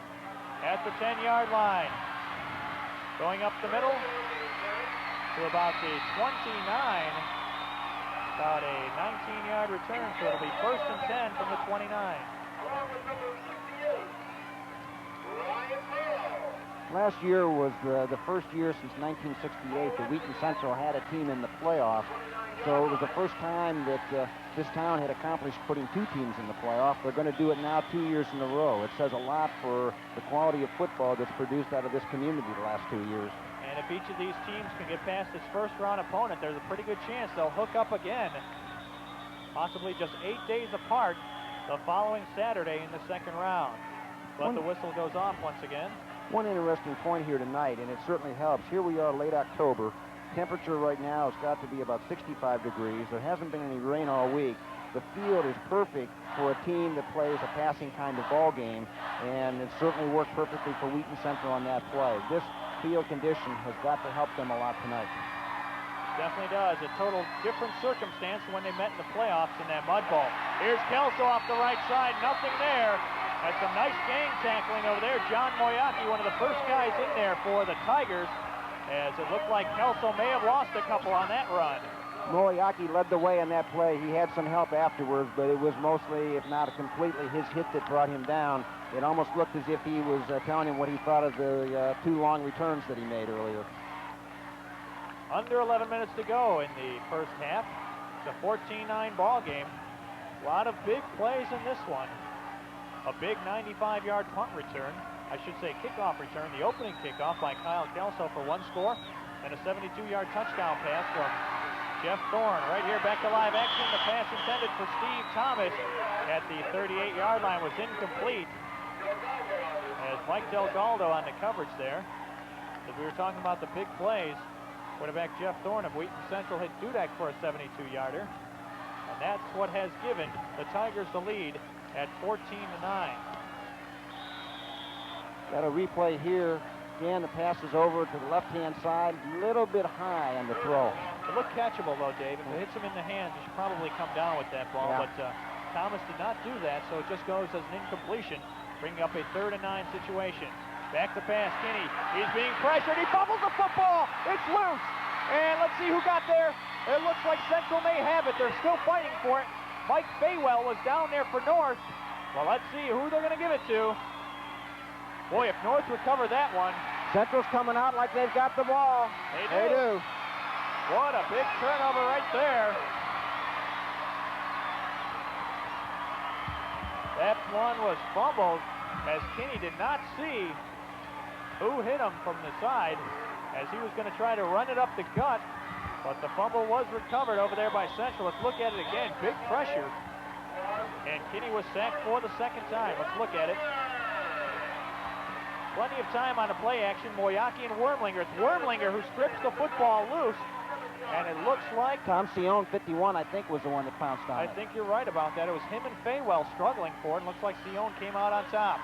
at the 10-yard line. Going up the middle to about the 29. About a 19-yard return, so it'll be 1st and 10 from the 29.
Last year was the first year since 1968 that Wheaton Central had a team in the playoff. So it was the first time that this town had accomplished putting two teams in the playoff. They're going to do it now 2 years in a row. It says a lot for the quality of football that's produced out of this community the last 2 years.
And if each of these teams can get past its first-round opponent, there's a pretty good chance they'll hook up again, possibly just 8 days apart the following Saturday in the second round. But the whistle goes off once again.
One interesting point here tonight, and it certainly helps. Here we are late October. Temperature right now has got to be about 65 degrees. There hasn't been any rain all week. The field is perfect for a team that plays a passing kind of ball game, and it certainly worked perfectly for Wheaton Central on that play. This field condition has got to help them a lot tonight.
Definitely does. A total different circumstance when they met in the playoffs in that mud ball. Here's Kelso off the right side. Nothing there. That's some nice gang tackling over there. John Moyaki, one of the first guys in there for the Tigers, as it looked like Kelso may have lost a couple on that run.
Moyaki led the way on that play. He had some help afterwards, but it was mostly, if not completely, his hit that brought him down. It almost looked as if he was telling him what he thought of the two long returns that he made earlier.
Under 11 minutes to go in the first half. It's a 14-9 ball game. A lot of big plays in this one. A big 95-yard punt return. I should say kickoff return. The opening kickoff by Kyle Kelso for one score. And a 72-yard touchdown pass from Jeff Thorne. Right here, back to live action. The pass intended for Steve Thomas at the 38-yard line was incomplete. As Mike Delgaldo on the coverage there. As we were talking about the big plays, quarterback Jeff Thorne of Wheaton Central hit Dudek for a 72-yarder. And that's what has given the Tigers the lead at 14-9.
Got a replay here. Again, the pass is over to the left-hand side, a little bit high on the throw.
It looked catchable, though, Dave. If it hits him in the hands, he should probably come down with that ball.
Yeah.
But Thomas did not do that, so it just goes as an incompletion, bringing up a 3rd and 9 situation. Back to pass, Kinney. He's being pressured. He fumbles the football. It's loose. And let's see who got there. It looks like Central may have it. They're still fighting for it. Mike Faywell was down there for North. Well, let's see who they're going to give it to. Boy, if North recover that one.
Central's coming out like they've got the ball.
They do. What a big turnover right there. That one was fumbled as Kinney did not see who hit him from the side as he was going to try to run it up the gut. But the fumble was recovered over there by Central. Let's look at it again. Big pressure. And Kinney was sacked for the second time. Let's look at it. Plenty of time on the play action. Moyaki and Wormlinger. It's Wormlinger who strips the football loose. And it looks like
Tom Sion, 51, I think, was the one that pounced on it.
I think you're right about that. It was him and Faywell struggling for it. And looks like Sion came out on top.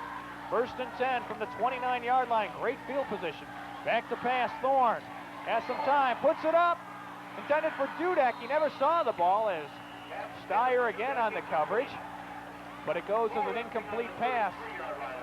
1st and 10 from the 29-yard line. Great field position. Back to pass. Thorne has some time. Puts it up. Intended for Dudek. He never saw the ball as Steyer again on the coverage. But it goes as an incomplete pass.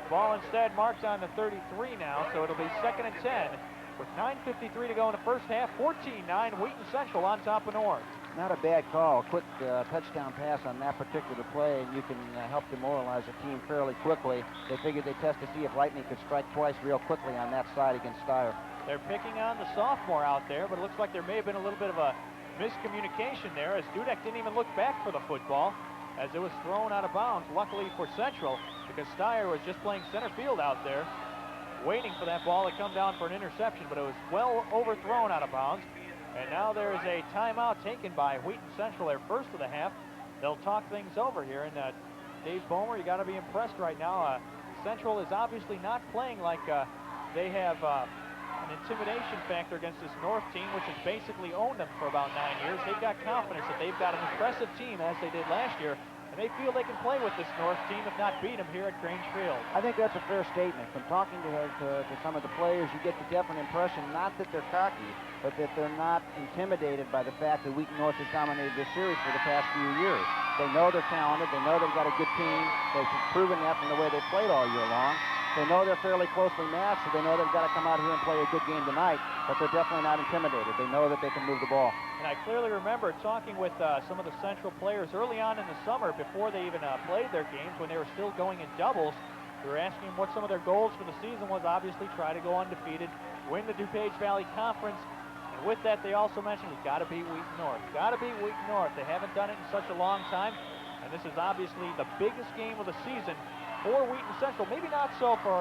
Ball instead marked on the 33 now, so it'll be 2nd and 10 with 9:53 to go in the first half. 14-9, Wheaton Central on top of North.
Not a bad call. A quick touchdown pass on that particular play, and you can help demoralize a team fairly quickly. They figured they'd test to see if Lightning could strike twice real quickly on that side against Steyer.
They're picking on the sophomore out there, but it looks like there may have been a little bit of a miscommunication there, as Dudek didn't even look back for the football as it was thrown out of bounds, luckily for Central, because Steyer was just playing center field out there, waiting for that ball to come down for an interception, but it was well overthrown out of bounds. And now there is a timeout taken by Wheaton Central, their first of the half. They'll talk things over here, and Dave Bomer, you got to be impressed right now. Central is obviously not playing like they have an intimidation factor against this North team, which has basically owned them for about 9 years. They've got confidence that they've got an impressive team, as they did last year, and they feel they can play with this North team, if not beat them here at Grange Field.
I think that's a fair statement. From talking to some of the players, you get the definite impression, not that they're cocky, but that they're not intimidated by the fact that Wheaton North has dominated this series for the past few years. They know they're talented. They know they've got a good team. They've proven that from the way they played all year long. They know they're fairly closely matched, so they know they've got to come out here and play a good game tonight, but they're definitely not intimidated. They know that they can move the ball.
And I clearly remember talking with some of the Central players early on in the summer, before they even played their games, when they were still going in doubles. We were asking them what some of their goals for the season was. Obviously, try to go undefeated, win the DuPage Valley Conference. And with that, they also mentioned, we've got to beat Wheaton North. Got to beat Wheaton North. They haven't done it in such a long time. And this is obviously the biggest game of the season for Wheaton Central. Maybe not so for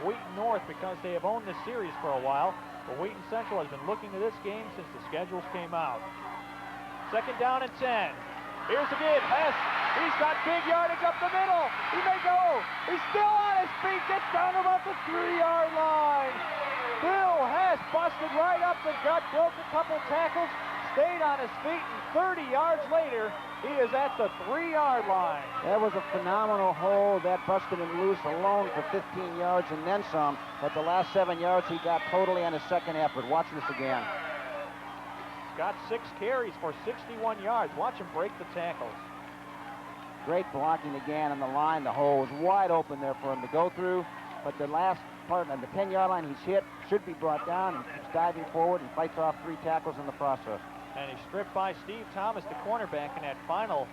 Wheaton North, because they have owned this series for a while. But Wheaton Central has been looking to this game since the schedules came out. Second down and 10. Here's the give. Hess, he's got big yardage up the middle. He may go. He's still on his feet. Gets down to about the 3-yard line. Bill Hess busted right up the gut, broke a couple tackles, stayed on his feet, and 30 yards later, he is at the 3-yard line.
That was a phenomenal hold. That busted him loose alone for 15 yards and then some. But the last 7 yards he got totally on his second effort. Watch this again.
Got 6 carries for 61 yards. Watch him break the tackles.
Great blocking again on the line. The hole was wide open there for him to go through. But the last part on the 10-yard line, he's hit, should be brought down, and keeps diving forward and fights off 3 tackles in the process.
And he's stripped by Steve Thomas, the cornerback, in that final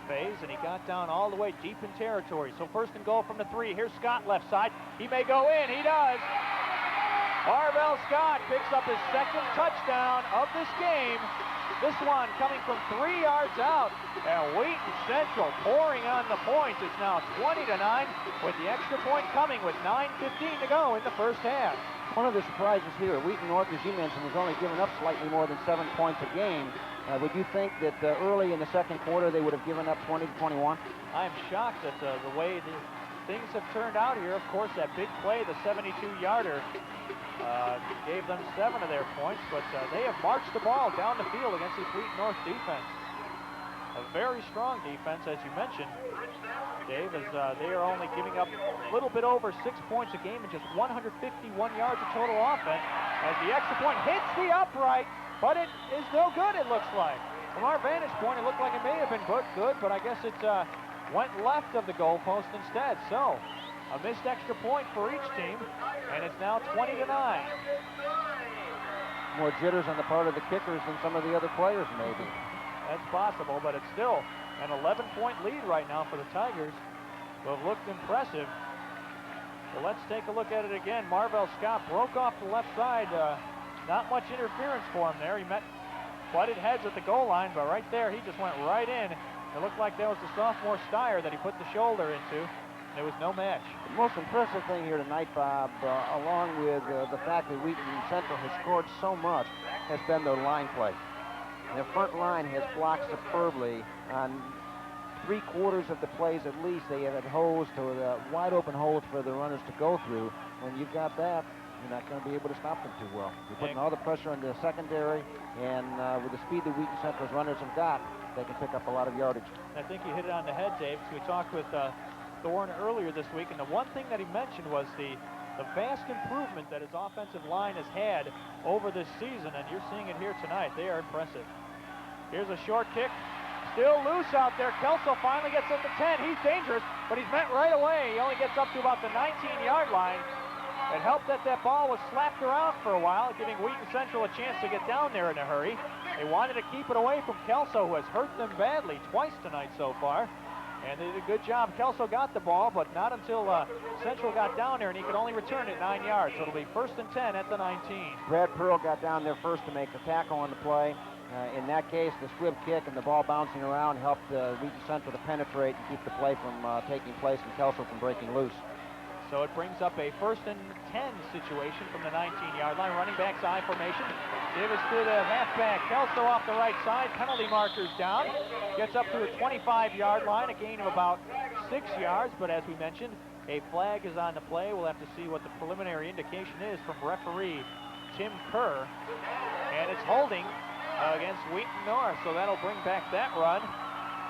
phase, and he got down all the way deep in territory. So first and goal from the 3. Here's Scott left side. He may go in. He does. Marvell Scott picks up his second touchdown of this game. This one coming from 3 yards out. And Wheaton Central pouring on the points. It's now 20-9 with the extra point coming with 9:15 to go in the first half.
One of the surprises here, Wheaton North, as you mentioned, has only given up slightly more than 7 points a game. Would you think that early in the second quarter they would have given up 20 to 21?
I'm shocked at the way things have turned out here. Of course, that big play, the 72-yarder, gave them 7 of their points, but they have marched the ball down the field against this Wheaton North defense. A very strong defense, as you mentioned, Dave, as they are only giving up a little bit over 6 points a game and just 151 yards of total offense, as the extra point hits the upright, but it is no good, it looks like. From our vantage point, it looked like it may have been good, but I guess it went left of the goalpost instead. So, a missed extra point for each team, and it's now 20-9.
More jitters on the part of the kickers than some of the other players, maybe.
That's possible, but it's still an 11-point lead right now for the Tigers, who have looked impressive. So let's take a look at it again. Marvell Scott broke off the left side. Not much interference for him there. He butted heads at the goal line, but right there, he just went right in. It looked like that was the sophomore Steyer that he put the shoulder into. There was no match.
The most impressive thing here tonight, Bob, along with the fact that Wheaton Central has scored so much, has been their line play. Their front line has blocked superbly on 3/4 of the plays at least. They have had holes to the wide open holes for the runners to go through. When you've got that, you're not going to be able to stop them too well. You're putting all the pressure on the secondary, and with the speed that Wheaton Central's runners have got, they can pick up a lot of yardage.
I think you hit it on the head, Dave. So we talked with Thorne earlier this week, and the one thing that he mentioned was the vast improvement that his offensive line has had over this season, and you're seeing it here tonight. They are impressive. Here's a short kick. Still loose out there. Kelso finally gets up to 10. He's dangerous, but he's met right away. He only gets up to about the 19-yard line. It helped that that ball was slapped around for a while, giving Wheaton Central a chance to get down there in a hurry. They wanted to keep it away from Kelso, who has hurt them badly twice tonight so far. And they did a good job. Kelso got the ball, but not until Central got down there, and he could only return it 9 yards. So it'll be 1st and 10 at the 19.
Brad Pearl got down there first to make the tackle on the play. In that case, the squib kick and the ball bouncing around helped Wheaton Central to penetrate and keep the play from taking place and Kelso from breaking loose.
So it brings up a 1st and 10 situation from the 19-yard line. Running back side formation. Davis to the halfback. Kelso off the right side. Penalty markers down. Gets up to a 25-yard line. A gain of about 6 yards. But as we mentioned, a flag is on the play. We'll have to see what the preliminary indication is from referee Tim Kerr. And it's holding against Wheaton North. So that'll bring back that run.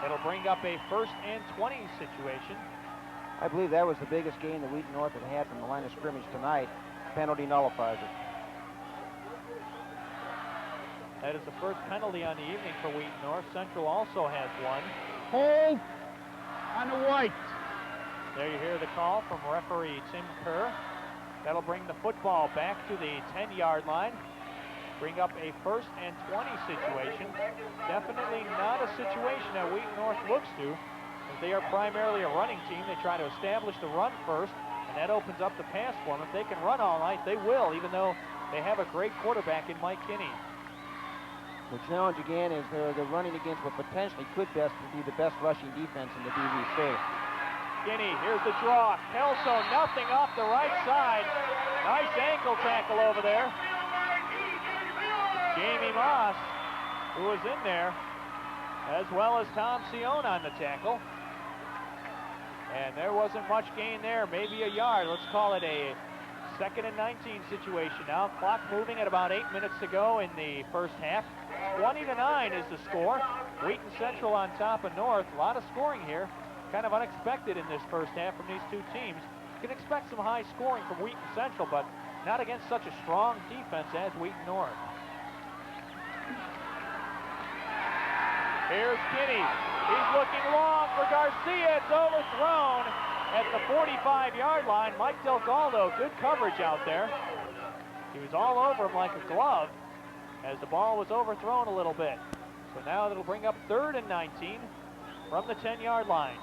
It'll bring up a 1st and 20 situation.
I believe that was the biggest gain that Wheaton North had from the line of scrimmage tonight. Penalty nullifies it.
That is the first penalty on the evening for Wheaton North. Central also has one.
Hold on the white.
There you hear the call from referee Tim Kerr. That'll bring the football back to the 10-yard line. Bring up a 1st and 20 situation. Definitely not a situation that Wheaton North looks to. As they are primarily a running team, they try to establish the run first, and that opens up the pass for them. If they can run all night, they will, even though they have a great quarterback in Mike Kinney.
The challenge again is they're running against what potentially could be the best rushing defense in the DVC.
Kinney, here's the draw. Kelso, nothing off the right side. Nice ankle tackle over there. Jamie Moss, who was in there, as well as Tom Sion on the tackle. And there wasn't much gain there, maybe a yard. Let's call it a 2nd and 19 situation now. Clock moving at about 8 minutes to go in the first half. 20-9 is the score. Wheaton Central on top of North. A lot of scoring here. Kind of unexpected in this first half from these two teams. You can expect some high scoring from Wheaton Central, but not against such a strong defense as Wheaton North. Here's Kinney. He's looking long for Garcia. It's overthrown at the 45-yard line. Mike Delgaldo, good coverage out there. He was all over him like a glove as the ball was overthrown a little bit. So now it'll bring up 3rd and 19 from the 10-yard line.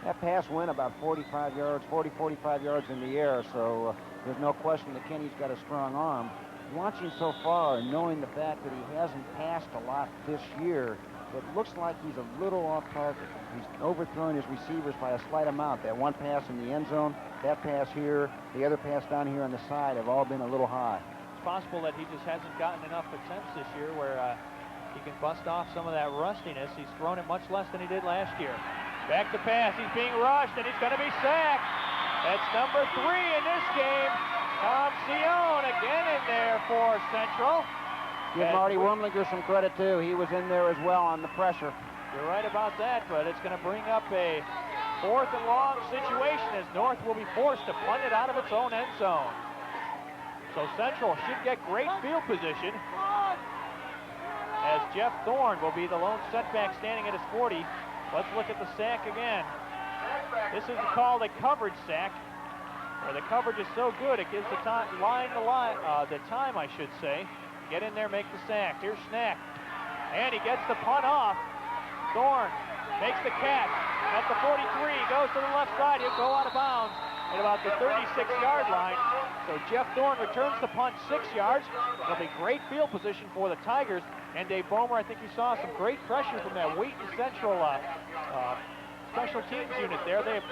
That pass went about 45 yards in the air, so there's no question that Kenny's got a strong arm. Watching so far and knowing the fact that he hasn't passed a lot this year, it looks like he's a little off target. He's overthrowing his receivers by a slight amount. That one pass in the end zone, that pass here, the other pass down here on the side have all been a little high.
It's possible that he just hasn't gotten enough attempts this year where he can bust off some of that rustiness. He's thrown it much less than he did last year. Back to pass. He's being rushed, and he's going to be sacked. That's number 3 in this game. Tom Sion again in there for Central.
Give Marty Wormlinger some credit, too. He was in there as well on the pressure.
You're right about that, but it's going to bring up a 4th and long situation as North will be forced to punt it out of its own end zone. So Central should get great field position as Jeff Thorne will be the lone setback standing at his 40. Let's look at the sack again. This is called a coverage sack, where the coverage is so good it gives the time, the time, I should say. Get in there, make the sack. Here's Schnack, and he gets the punt off. Thorne makes the catch at the 43, goes to the left side. He'll go out of bounds at about the 36-yard line. So Jeff Thorne returns the punt 6 yards. It'll be great field position for the Tigers. And Dave Bomer, I think you saw some great pressure from that Wheaton Central special teams unit there. They have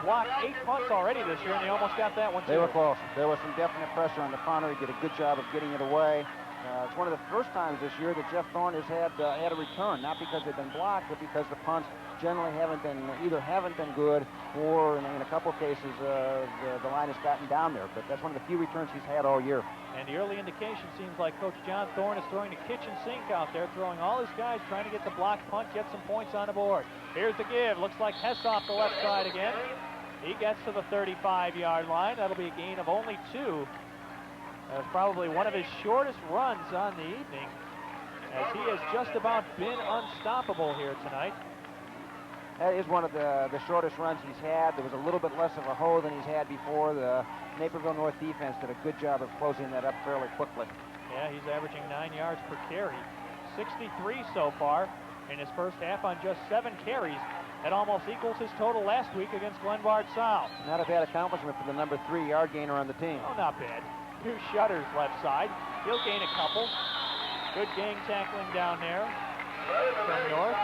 blocked 8 punts already this year, and they almost got that one too.
They were close. There was some definite pressure on the punter. He did a good job of getting it away. It's one of the first times this year that Jeff Thorne has had a return, not because they've been blocked, but because the punts generally haven't been good, or in a couple of cases the line has gotten down there. But that's one of the few returns he's had all year.
And the early indication seems like Coach John Thorne is throwing the kitchen sink out there, throwing all his guys, trying to get the blocked punt, get some points on the board. Here's the give. Looks like Hess off the left side again. He gets to the 35-yard line. That'll be a gain of only 2. That was probably one of his shortest runs on the evening, as he has just about been unstoppable here tonight.
That is one of the shortest runs he's had. There was a little bit less of a hole than he's had before. The Naperville North defense did a good job of closing that up fairly quickly.
Yeah, he's averaging 9 yards per carry. 63 so far in his first half on just 7 carries. That almost equals his total last week against Glenbard South.
Not a bad accomplishment for the number 3 yard gainer on the team.
Oh, not bad. 2 Shutters left side. He'll gain a couple. Good gang tackling down there from North.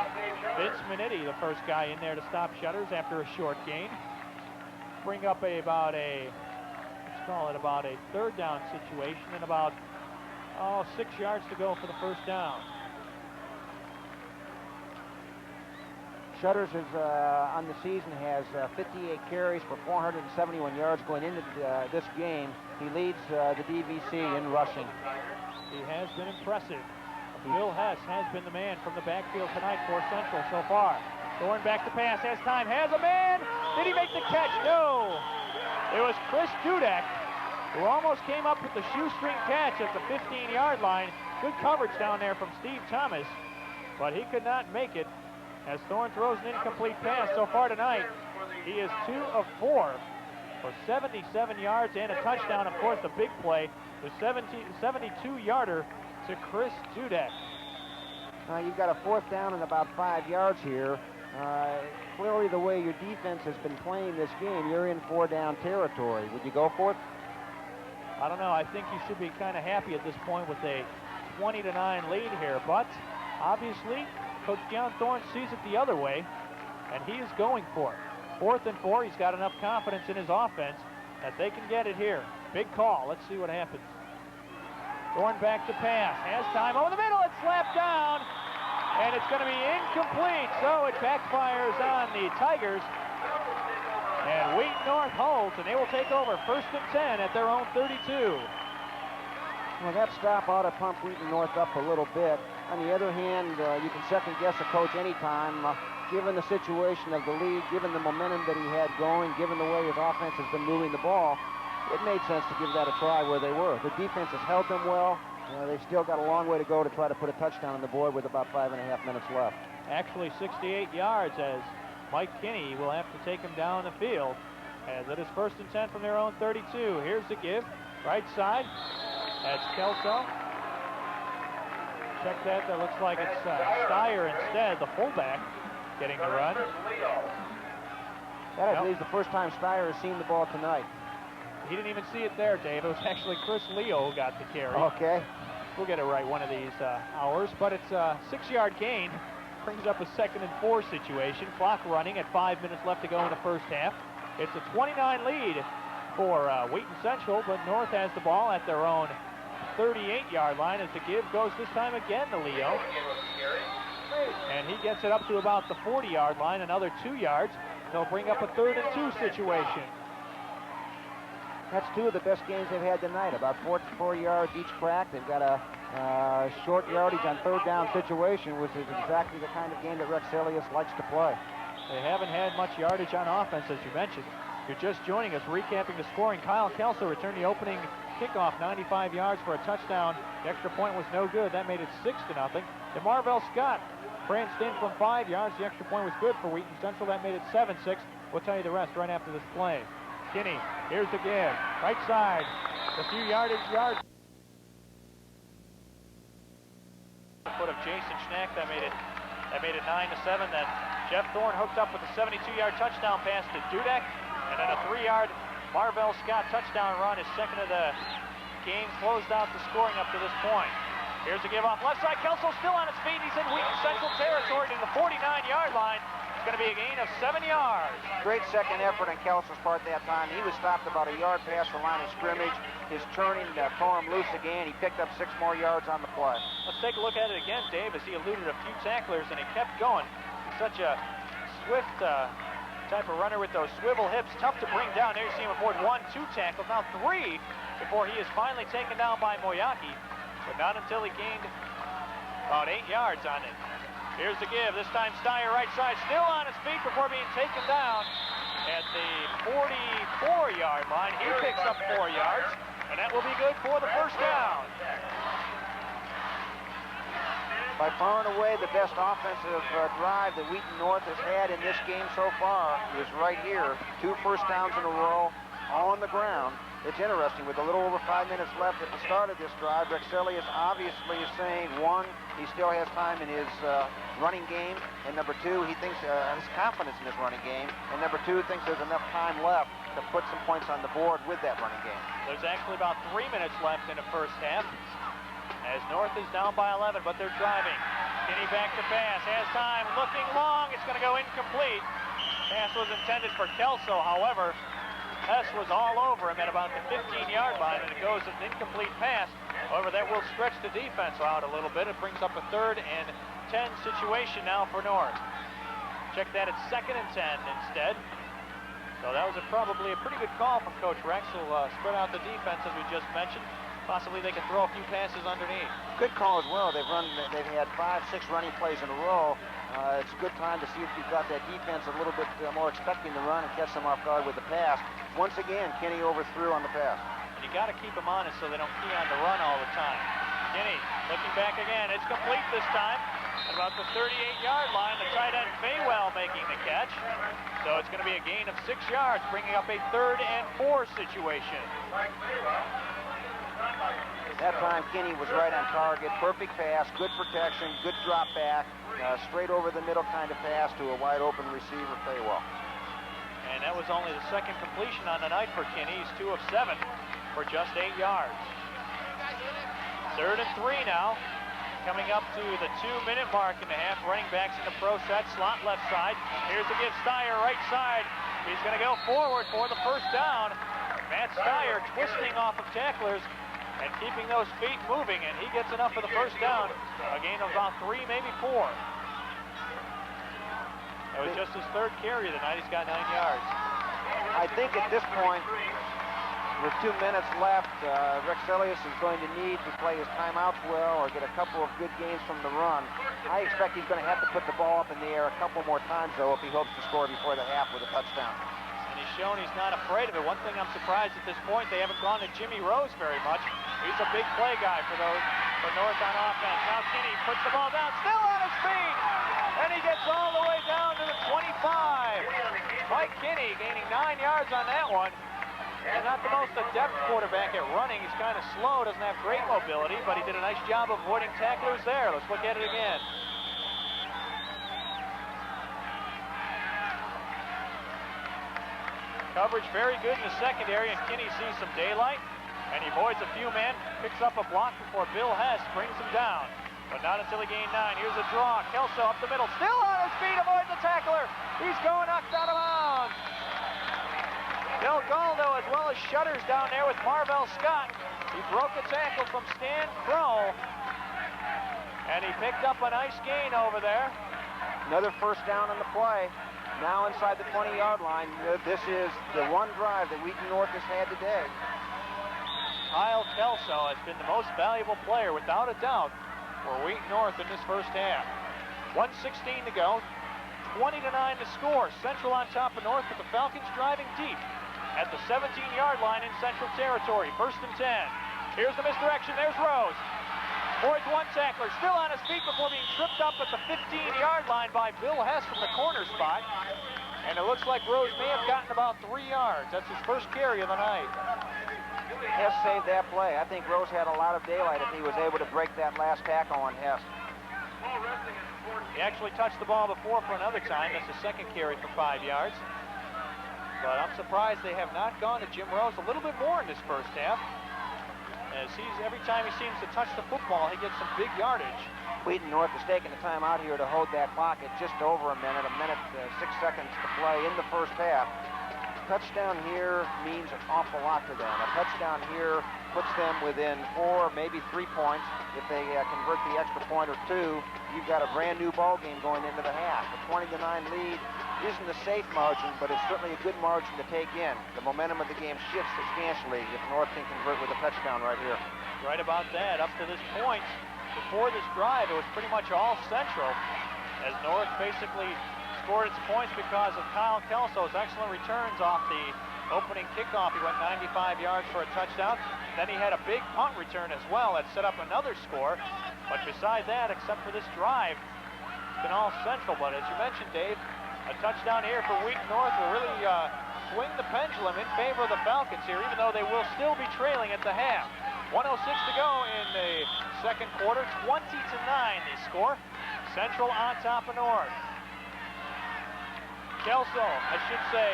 Vince Minetti, the first guy in there to stop Shutters after a short gain. Bring up about a 3rd down situation and about 6 yards to go for the first down.
Shutters is on the season has 58 carries for 471 yards going into this game. He leads the DVC in rushing.
He has been impressive. Bill Hess has been the man from the backfield tonight for Central so far. Thorne back to pass, has time, has a man. Did he make the catch? No. It was Chris Dudek who almost came up with the shoestring catch at the 15-yard line. Good coverage down there from Steve Thomas, but he could not make it as Thorne throws an incomplete pass so far tonight. He is 2 of 4 for 77 yards and a touchdown. Of course, the big play, the 72-yarder to Chris Dudek.
You've got a 4th down and about 5 yards here. Clearly, the way your defense has been playing this game, you're in 4-down territory. Would you go for it?
I don't know. I think you should be kind of happy at this point with a 20-9 lead here, but obviously, Coach John Thorne sees it the other way, and he is going for it. 4th and 4, he's got enough confidence in his offense that they can get it here. Big call. Let's see what happens. Thorne back to pass. Has time over the middle. It's slapped down, and it's going to be incomplete, so it backfires on the Tigers. And Wheaton North holds, and they will take over 1st and 10 at their own 32.
Well, that stop ought to pump Wheaton North up a little bit. On the other hand, you can second guess a coach anytime. Given the situation of the league, given the momentum that he had going, given the way his offense has been moving the ball, it made sense to give that a try where they were. The defense has held them well. They've still got a long way to go to try to put a touchdown on the board with about 5.5 minutes left.
Actually 68 yards as Mike Kinney will have to take him down the field as it is 1st and 10 from their own 32. Here's the give. Right side. That's Kelso. Check that. That looks like it's Steyer instead, the fullback, getting the run.
That, I believe, is the first time Steyer has seen the ball tonight.
He didn't even see it there, Dave. It was actually Chris Leo who got the carry.
Okay.
We'll get it right one of these hours, but it's a 6-yard gain. Brings up a 2nd and 4 situation. Clock running at 5 minutes left to go in the first half. It's a 29 lead for Wheaton Central, but North has the ball at their own 38-yard line as the give goes this time again to Leo. And he gets it up to about the 40-yard line, another 2 yards. They'll bring up a 3rd and 2 situation.
That's 2 of the best games they've had tonight, about 4 yards each crack. They've got a short yardage on 3rd down situation, which is exactly the kind of game that Rex Elias likes to play.
They haven't had much yardage on offense, as you mentioned. If you're just joining us, recapping the scoring, Kyle Kelso returned the opening kickoff, 95 yards for a touchdown. The extra point was no good. That made it 6-0. Then Marvell Scott pranced in from 5 yards. The extra point was good for Wheaton Central. That made it 7-6. We'll tell you the rest right after this play. Kinney, here's the give. Right side, a few yards. Foot of Jason Schnack, that made it 9-7. Then Jeff Thorne hooked up with a 72-yard touchdown pass to Dudek, and then a 3-yard Marvell Scott touchdown run. His 2nd of the game closed out the scoring up to this point. Here's the give off left side. Kelso still on his feet. He's in Wheaton Central territory to the 49-yard line. It's going to be a gain of 7 yards.
Great second effort on Kelso's part that time. He was stopped about a yard past the line of scrimmage. His turning tore him loose again. He picked up 6 more yards on the play.
Let's take a look at it again, Dave, as he eluded a few tacklers and he kept going. He's such a swift type of runner with those swivel hips. Tough to bring down. There you see him aboard 1, 2 tackles, now 3 before he is finally taken down by Moyaki, but not until he gained about 8 yards on it. Here's the give. This time Steyer right side, still on his feet before being taken down at the 44-yard line. He picks up 4 yards, and that will be good for the first down.
By far and away the best offensive drive that Wheaton North has had in this game so far is right here. 2 first downs in a row, all on the ground. It's interesting, with a little over 5 minutes left at the start of this drive, Rexelius obviously is saying, 1, he still has time in his running game, and number 2, he thinks has confidence in his running game, and number 2, thinks there's enough time left to put some points on the board with that running game.
There's actually about 3 minutes left in the first half, as North is down by 11, but they're driving. Kinney back to pass, has time, looking long, it's going to go incomplete. Pass was intended for Kelso, however, Hess was all over him at about the 15-yard line, and it goes an incomplete pass. However, that will stretch the defense out a little bit. It brings up a 3rd and 10 situation now for North. Check that at 2nd and 10 instead. So that was probably a pretty good call from Coach Rex. He'll spread out the defense, as we just mentioned. Possibly they can throw a few passes underneath.
Good call as well. They've had 5, 6 running plays in a row. It's a good time to see if you've got that defense a little bit more expecting the run and catch them off guard with the pass. Once again, Kinney overthrew on the pass.
And you got to keep them honest so they don't key on the run all the time. Kinney looking back again. It's complete this time. At about the 38-yard line, the tight end Faywell making the catch. So it's going to be a gain of 6 yards, bringing up a 3rd and 4 situation.
That time, Kinney was right on target. Perfect pass, good protection, good drop back. Straight over the middle kind of pass to a wide open receiver, Faywell.
And that was only the 2nd completion on the night for Kinney. He's 2 of 7 for just 8 yards. 3rd and 3 now. Coming up to the 2-minute mark in the half. Running backs in the pro set. Slot left side. Here's the give. Steyer right side. He's going to go forward for the first down. Matt Steyer twisting off of tacklers and keeping those feet moving, and he gets enough for the first down. A gain of about 3, maybe 4. That was just his 3rd carry of the night. He's got 9 yards.
I think at this point, with 2 minutes left, Rexelius is going to need to play his timeouts well or get a couple of good gains from the run. I expect he's going to have to put the ball up in the air a couple more times, though, if he hopes to score before the half with a touchdown.
And he's shown he's not afraid of it. One thing I'm surprised at this point, they haven't gone to Jimmy Rose very much. He's a big play guy for North on offense. Now Kinney puts the ball down, still on his feet, and he gets all the way down to the 25. Mike Kinney gaining 9 yards on that one. He's not the most adept quarterback at running. He's kind of slow, doesn't have great mobility, but he did a nice job of avoiding tacklers there. Let's look at it again. Coverage very good in the secondary, and Kinney sees some daylight, and he avoids a few men, picks up a block before Bill Hess brings him down. But not until he gained 9. Here's a draw. Kelso up the middle, still on his feet, avoids the tackler. He's going knocked out of bounds. Del Galdo, as well as Shutters down there with Marvell Scott. He broke a tackle from Stan Crow, and he picked up a nice gain over there.
Another first down on the play. Now inside the 20-yard line. This is the one drive that Wheaton North has had today.
Kyle Kelso has been the most valuable player, without a doubt, for Wheaton North in this first half. 1:16 to go. 20-9 to score. Central on top of North, with the Falcons driving deep at the 17-yard line in Central territory. 1st and 10. Here's the misdirection. There's Rose. Avoids one tackler, still on his feet before being tripped up at the 15-yard line by Bill Hess from the corner spot. And it looks like Rose may have gotten about 3 yards. That's his first carry of the night.
Hess saved that play. I think Rose had a lot of daylight if he was able to break that last tackle on Hess.
He actually touched the ball before for another time. That's the 2nd carry for 5 yards. But I'm surprised they have not gone to Jim Rose a little bit more in this first half. As every time he seems to touch the football, he gets some big yardage.
Wheaton North is taking the time out here to hold that clock at just over a minute 6 seconds to play in the first half. Touchdown here means an awful lot to them. A touchdown here puts them within 4, maybe 3 points. If they convert the extra point or 2, you've got a brand new ball game going into the half. A 20-9 lead isn't a safe margin, but it's certainly a good margin to take in. The momentum of the game shifts substantially if North can convert with a touchdown right here.
Right about that. Up to this point, before this drive, it was pretty much all Central, as North basically scored its points because of Kyle Kelso's excellent returns off the opening kickoff, he went 95 yards for a touchdown. Then he had a big punt return as well that set up another score. But beside that, except for this drive, it's been all Central. But as you mentioned, Dave, a touchdown here for Wheaton North will really swing the pendulum in favor of the Falcons here, even though they will still be trailing at the half. 1:06 to go in the second quarter, 20-9 the score. Central on top of North. Kelso, I should say,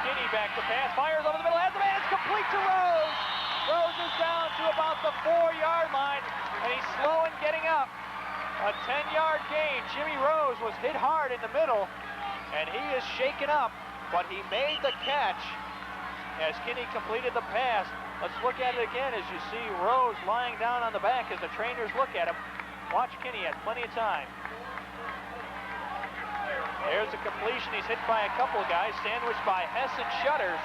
Kinney back to pass, fires over the middle, has the man, it's complete to Rose. Rose is down to about the 4-yard line, and he's slow in getting up. A 10-yard gain. Jimmy Rose was hit hard in the middle, and he is shaken up, but he made the catch as Kinney completed the pass. Let's look at it again as you see Rose lying down on the back as the trainers look at him. Watch Kinney, has plenty of time. There's a completion. He's hit by a couple of guys, sandwiched by Hess and Shutters.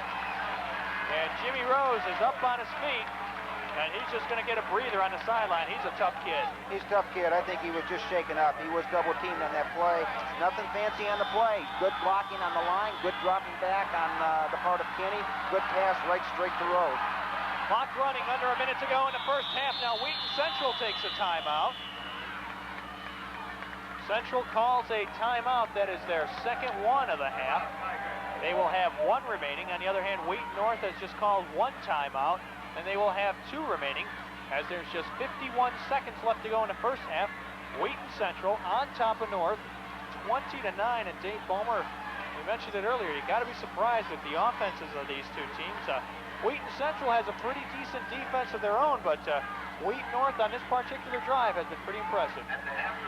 And Jimmy Rose is up on his feet, and he's just going to get a breather on the sideline. He's a tough kid.
He's a tough kid. I think he was just shaken up. He was double teamed on that play. Nothing fancy on the play. Good blocking on the line, good dropping back on the part of Kinney. Good pass right straight to Rose.
Clock running, under a minute to go in the first half. Now Wheaton Central takes a timeout. Central calls a timeout. That is their second one of the half. They will have one remaining. On the other hand, Wheaton North has just called one timeout, and they will have two remaining as there's just 51 seconds left to go in the first half. Wheaton Central on top of North, 20-9, and Dave Bomer, we mentioned it earlier, you got to be surprised at the offenses of these two teams. Wheaton Central has a pretty decent defense of their own, but Wheaton North on this particular drive has been pretty impressive.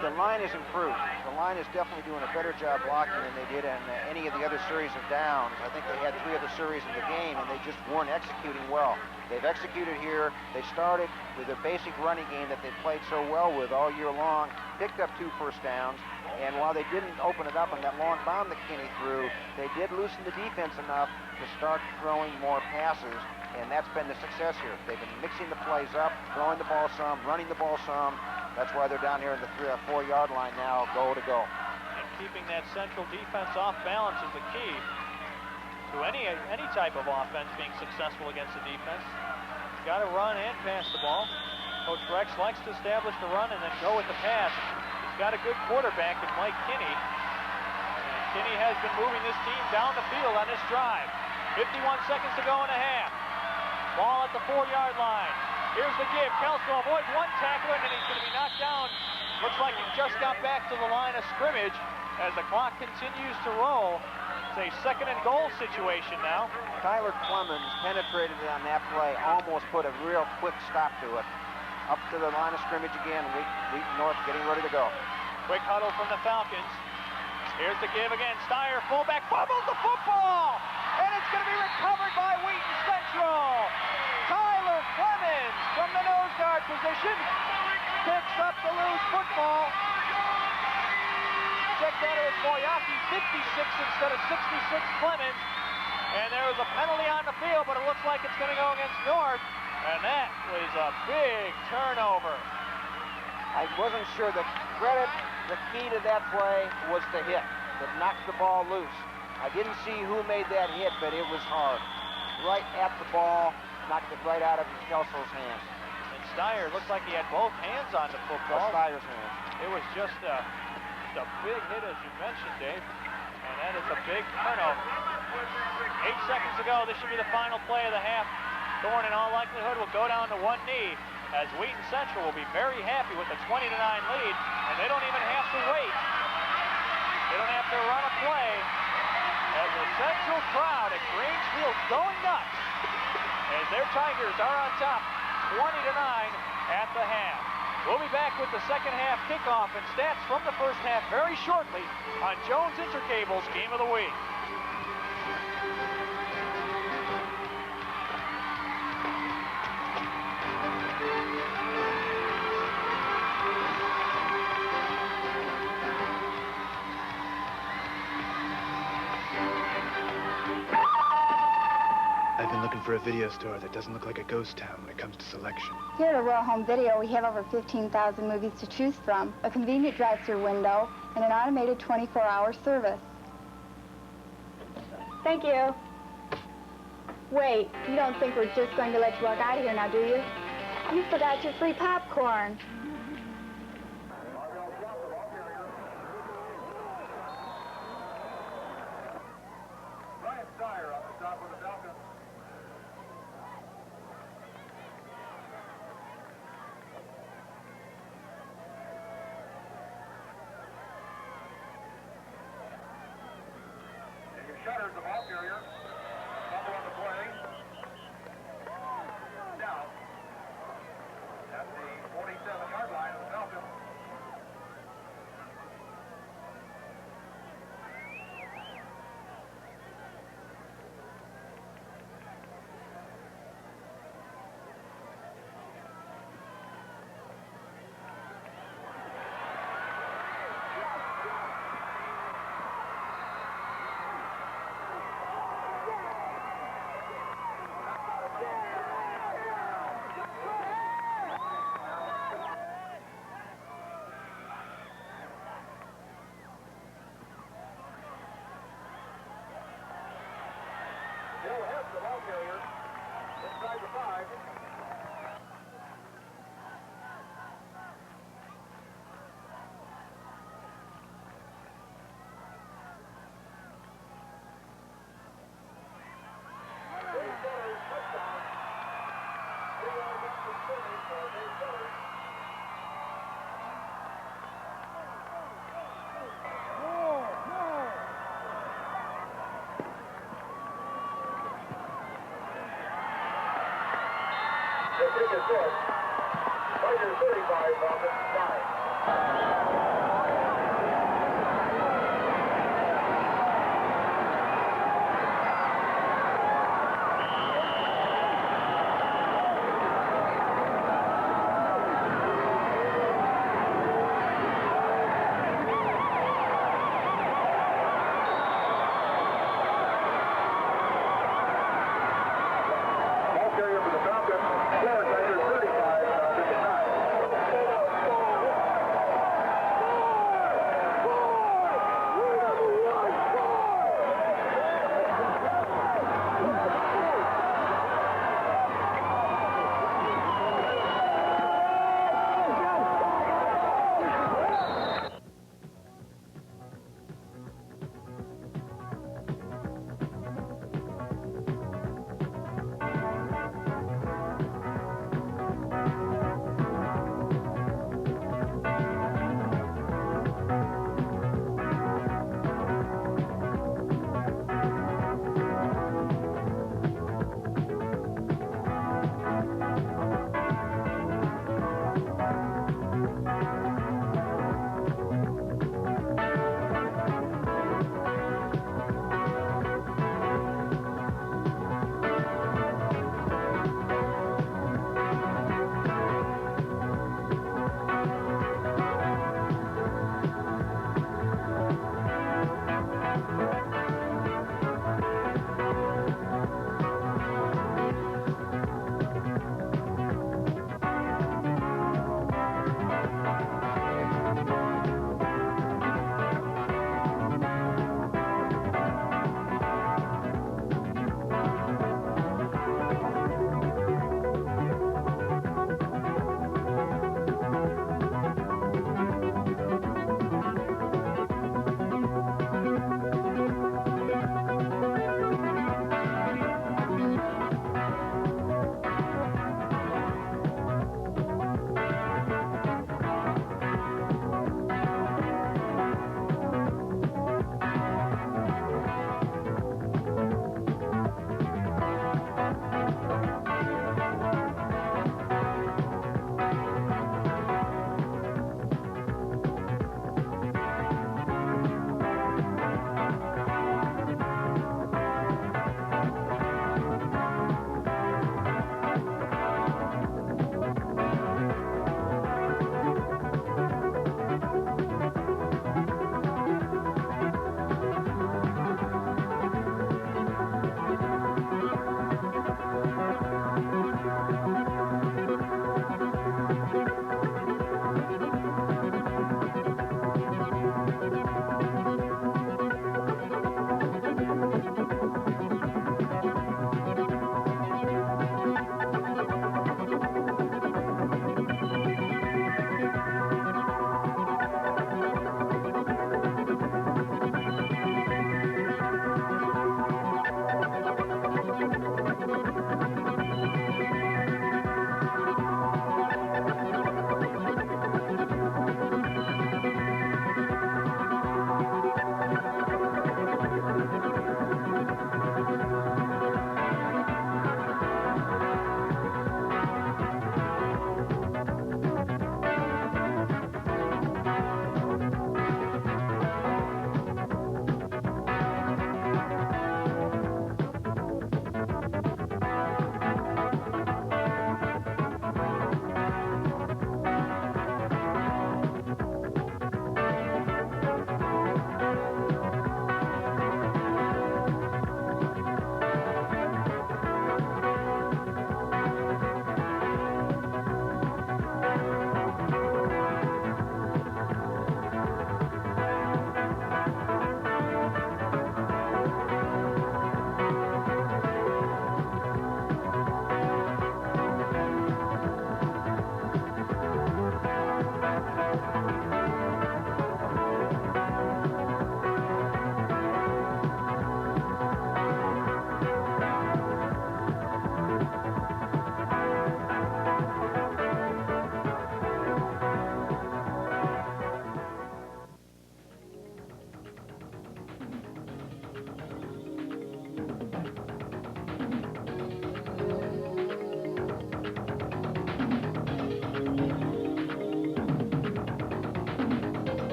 The line is improved. The line is definitely doing a better job blocking than they did in any of the other series of downs. I think they had 3 other series in the game, and they just weren't executing well. They've executed here. They started with a basic running game that they played so well with all year long, picked up 2 first downs, and while they didn't open it up on that long bomb that Kinney threw, they did loosen the defense enough to start throwing more passes, and that's been the success here. They've been mixing the plays up, throwing the ball some, running the ball some. That's why they're down here in the 4-yard line now, goal to go.
And keeping that Central defense off balance is the key to any type of offense being successful against the defense. Got to run and pass the ball. Coach Rex likes to establish the run and then go with the pass. He's got a good quarterback in Mike Kinney. And Kinney has been moving this team down the field on this drive. 51 seconds to go in a half. Ball at the 4-yard line. Here's the give. Kelso avoids one tackler, and then he's going to be knocked down. Looks like he just got back to the line of scrimmage as the clock continues to roll. It's a 2nd and goal situation now.
Tyler Clemens penetrated on that play, almost put a real quick stop to it. Up to the line of scrimmage again. Wheaton North getting ready to go.
Quick huddle from the Falcons. Here's the give again. Steyer, fullback, fumbles the football! And it's going to be recovered by Wheaton Central. Tyler Clemens from the nose guard position picks up the loose football. Check that, it was Boyaki, 56 instead of 66 Clemens. And there was a penalty on the field, but it looks like it's going to go against North. And that was a big turnover.
I wasn't sure. The key to that play was the hit that knocked the ball loose. I didn't see who made that hit, but it was hard. Right at the ball, knocked it right out of Kelso's hands.
And Steyer looked like he had both hands on the football.
Steyer's hands.
It was just a big hit, as you mentioned, Dave. And that is a big turnover. 8 seconds to go. This should be the final play of the half. Thorne, in all likelihood, will go down to one knee, as Wheaton Central will be very happy with a 20-9 lead, and they don't even have to wait. They don't have to run a play, as the Central crowd at Grange Field going nuts, as their Tigers are on top, 20-9 at the half. We'll be back with the second half kickoff and stats from the first half very shortly on Jones Intercable's Game of the Week.
I've been looking for a video store that doesn't look like a ghost town when it comes to selection.
Here at Royal Home Video, we have over 15,000 movies to choose from, a convenient drive-through window, and an automated 24-hour service. Thank you. Wait, you don't think we're just going to let you walk out of here now, do you? You forgot your free popcorn.
Shutters, the ball carrier. Fumble on the play. Down. At the 47-yard line of the Falcons. Hill has the ball carrier inside the 5. Touchdown. 3-yard line from scrimmage for Dave Shutters. The kick is good. Fighter 35, Falcons 5.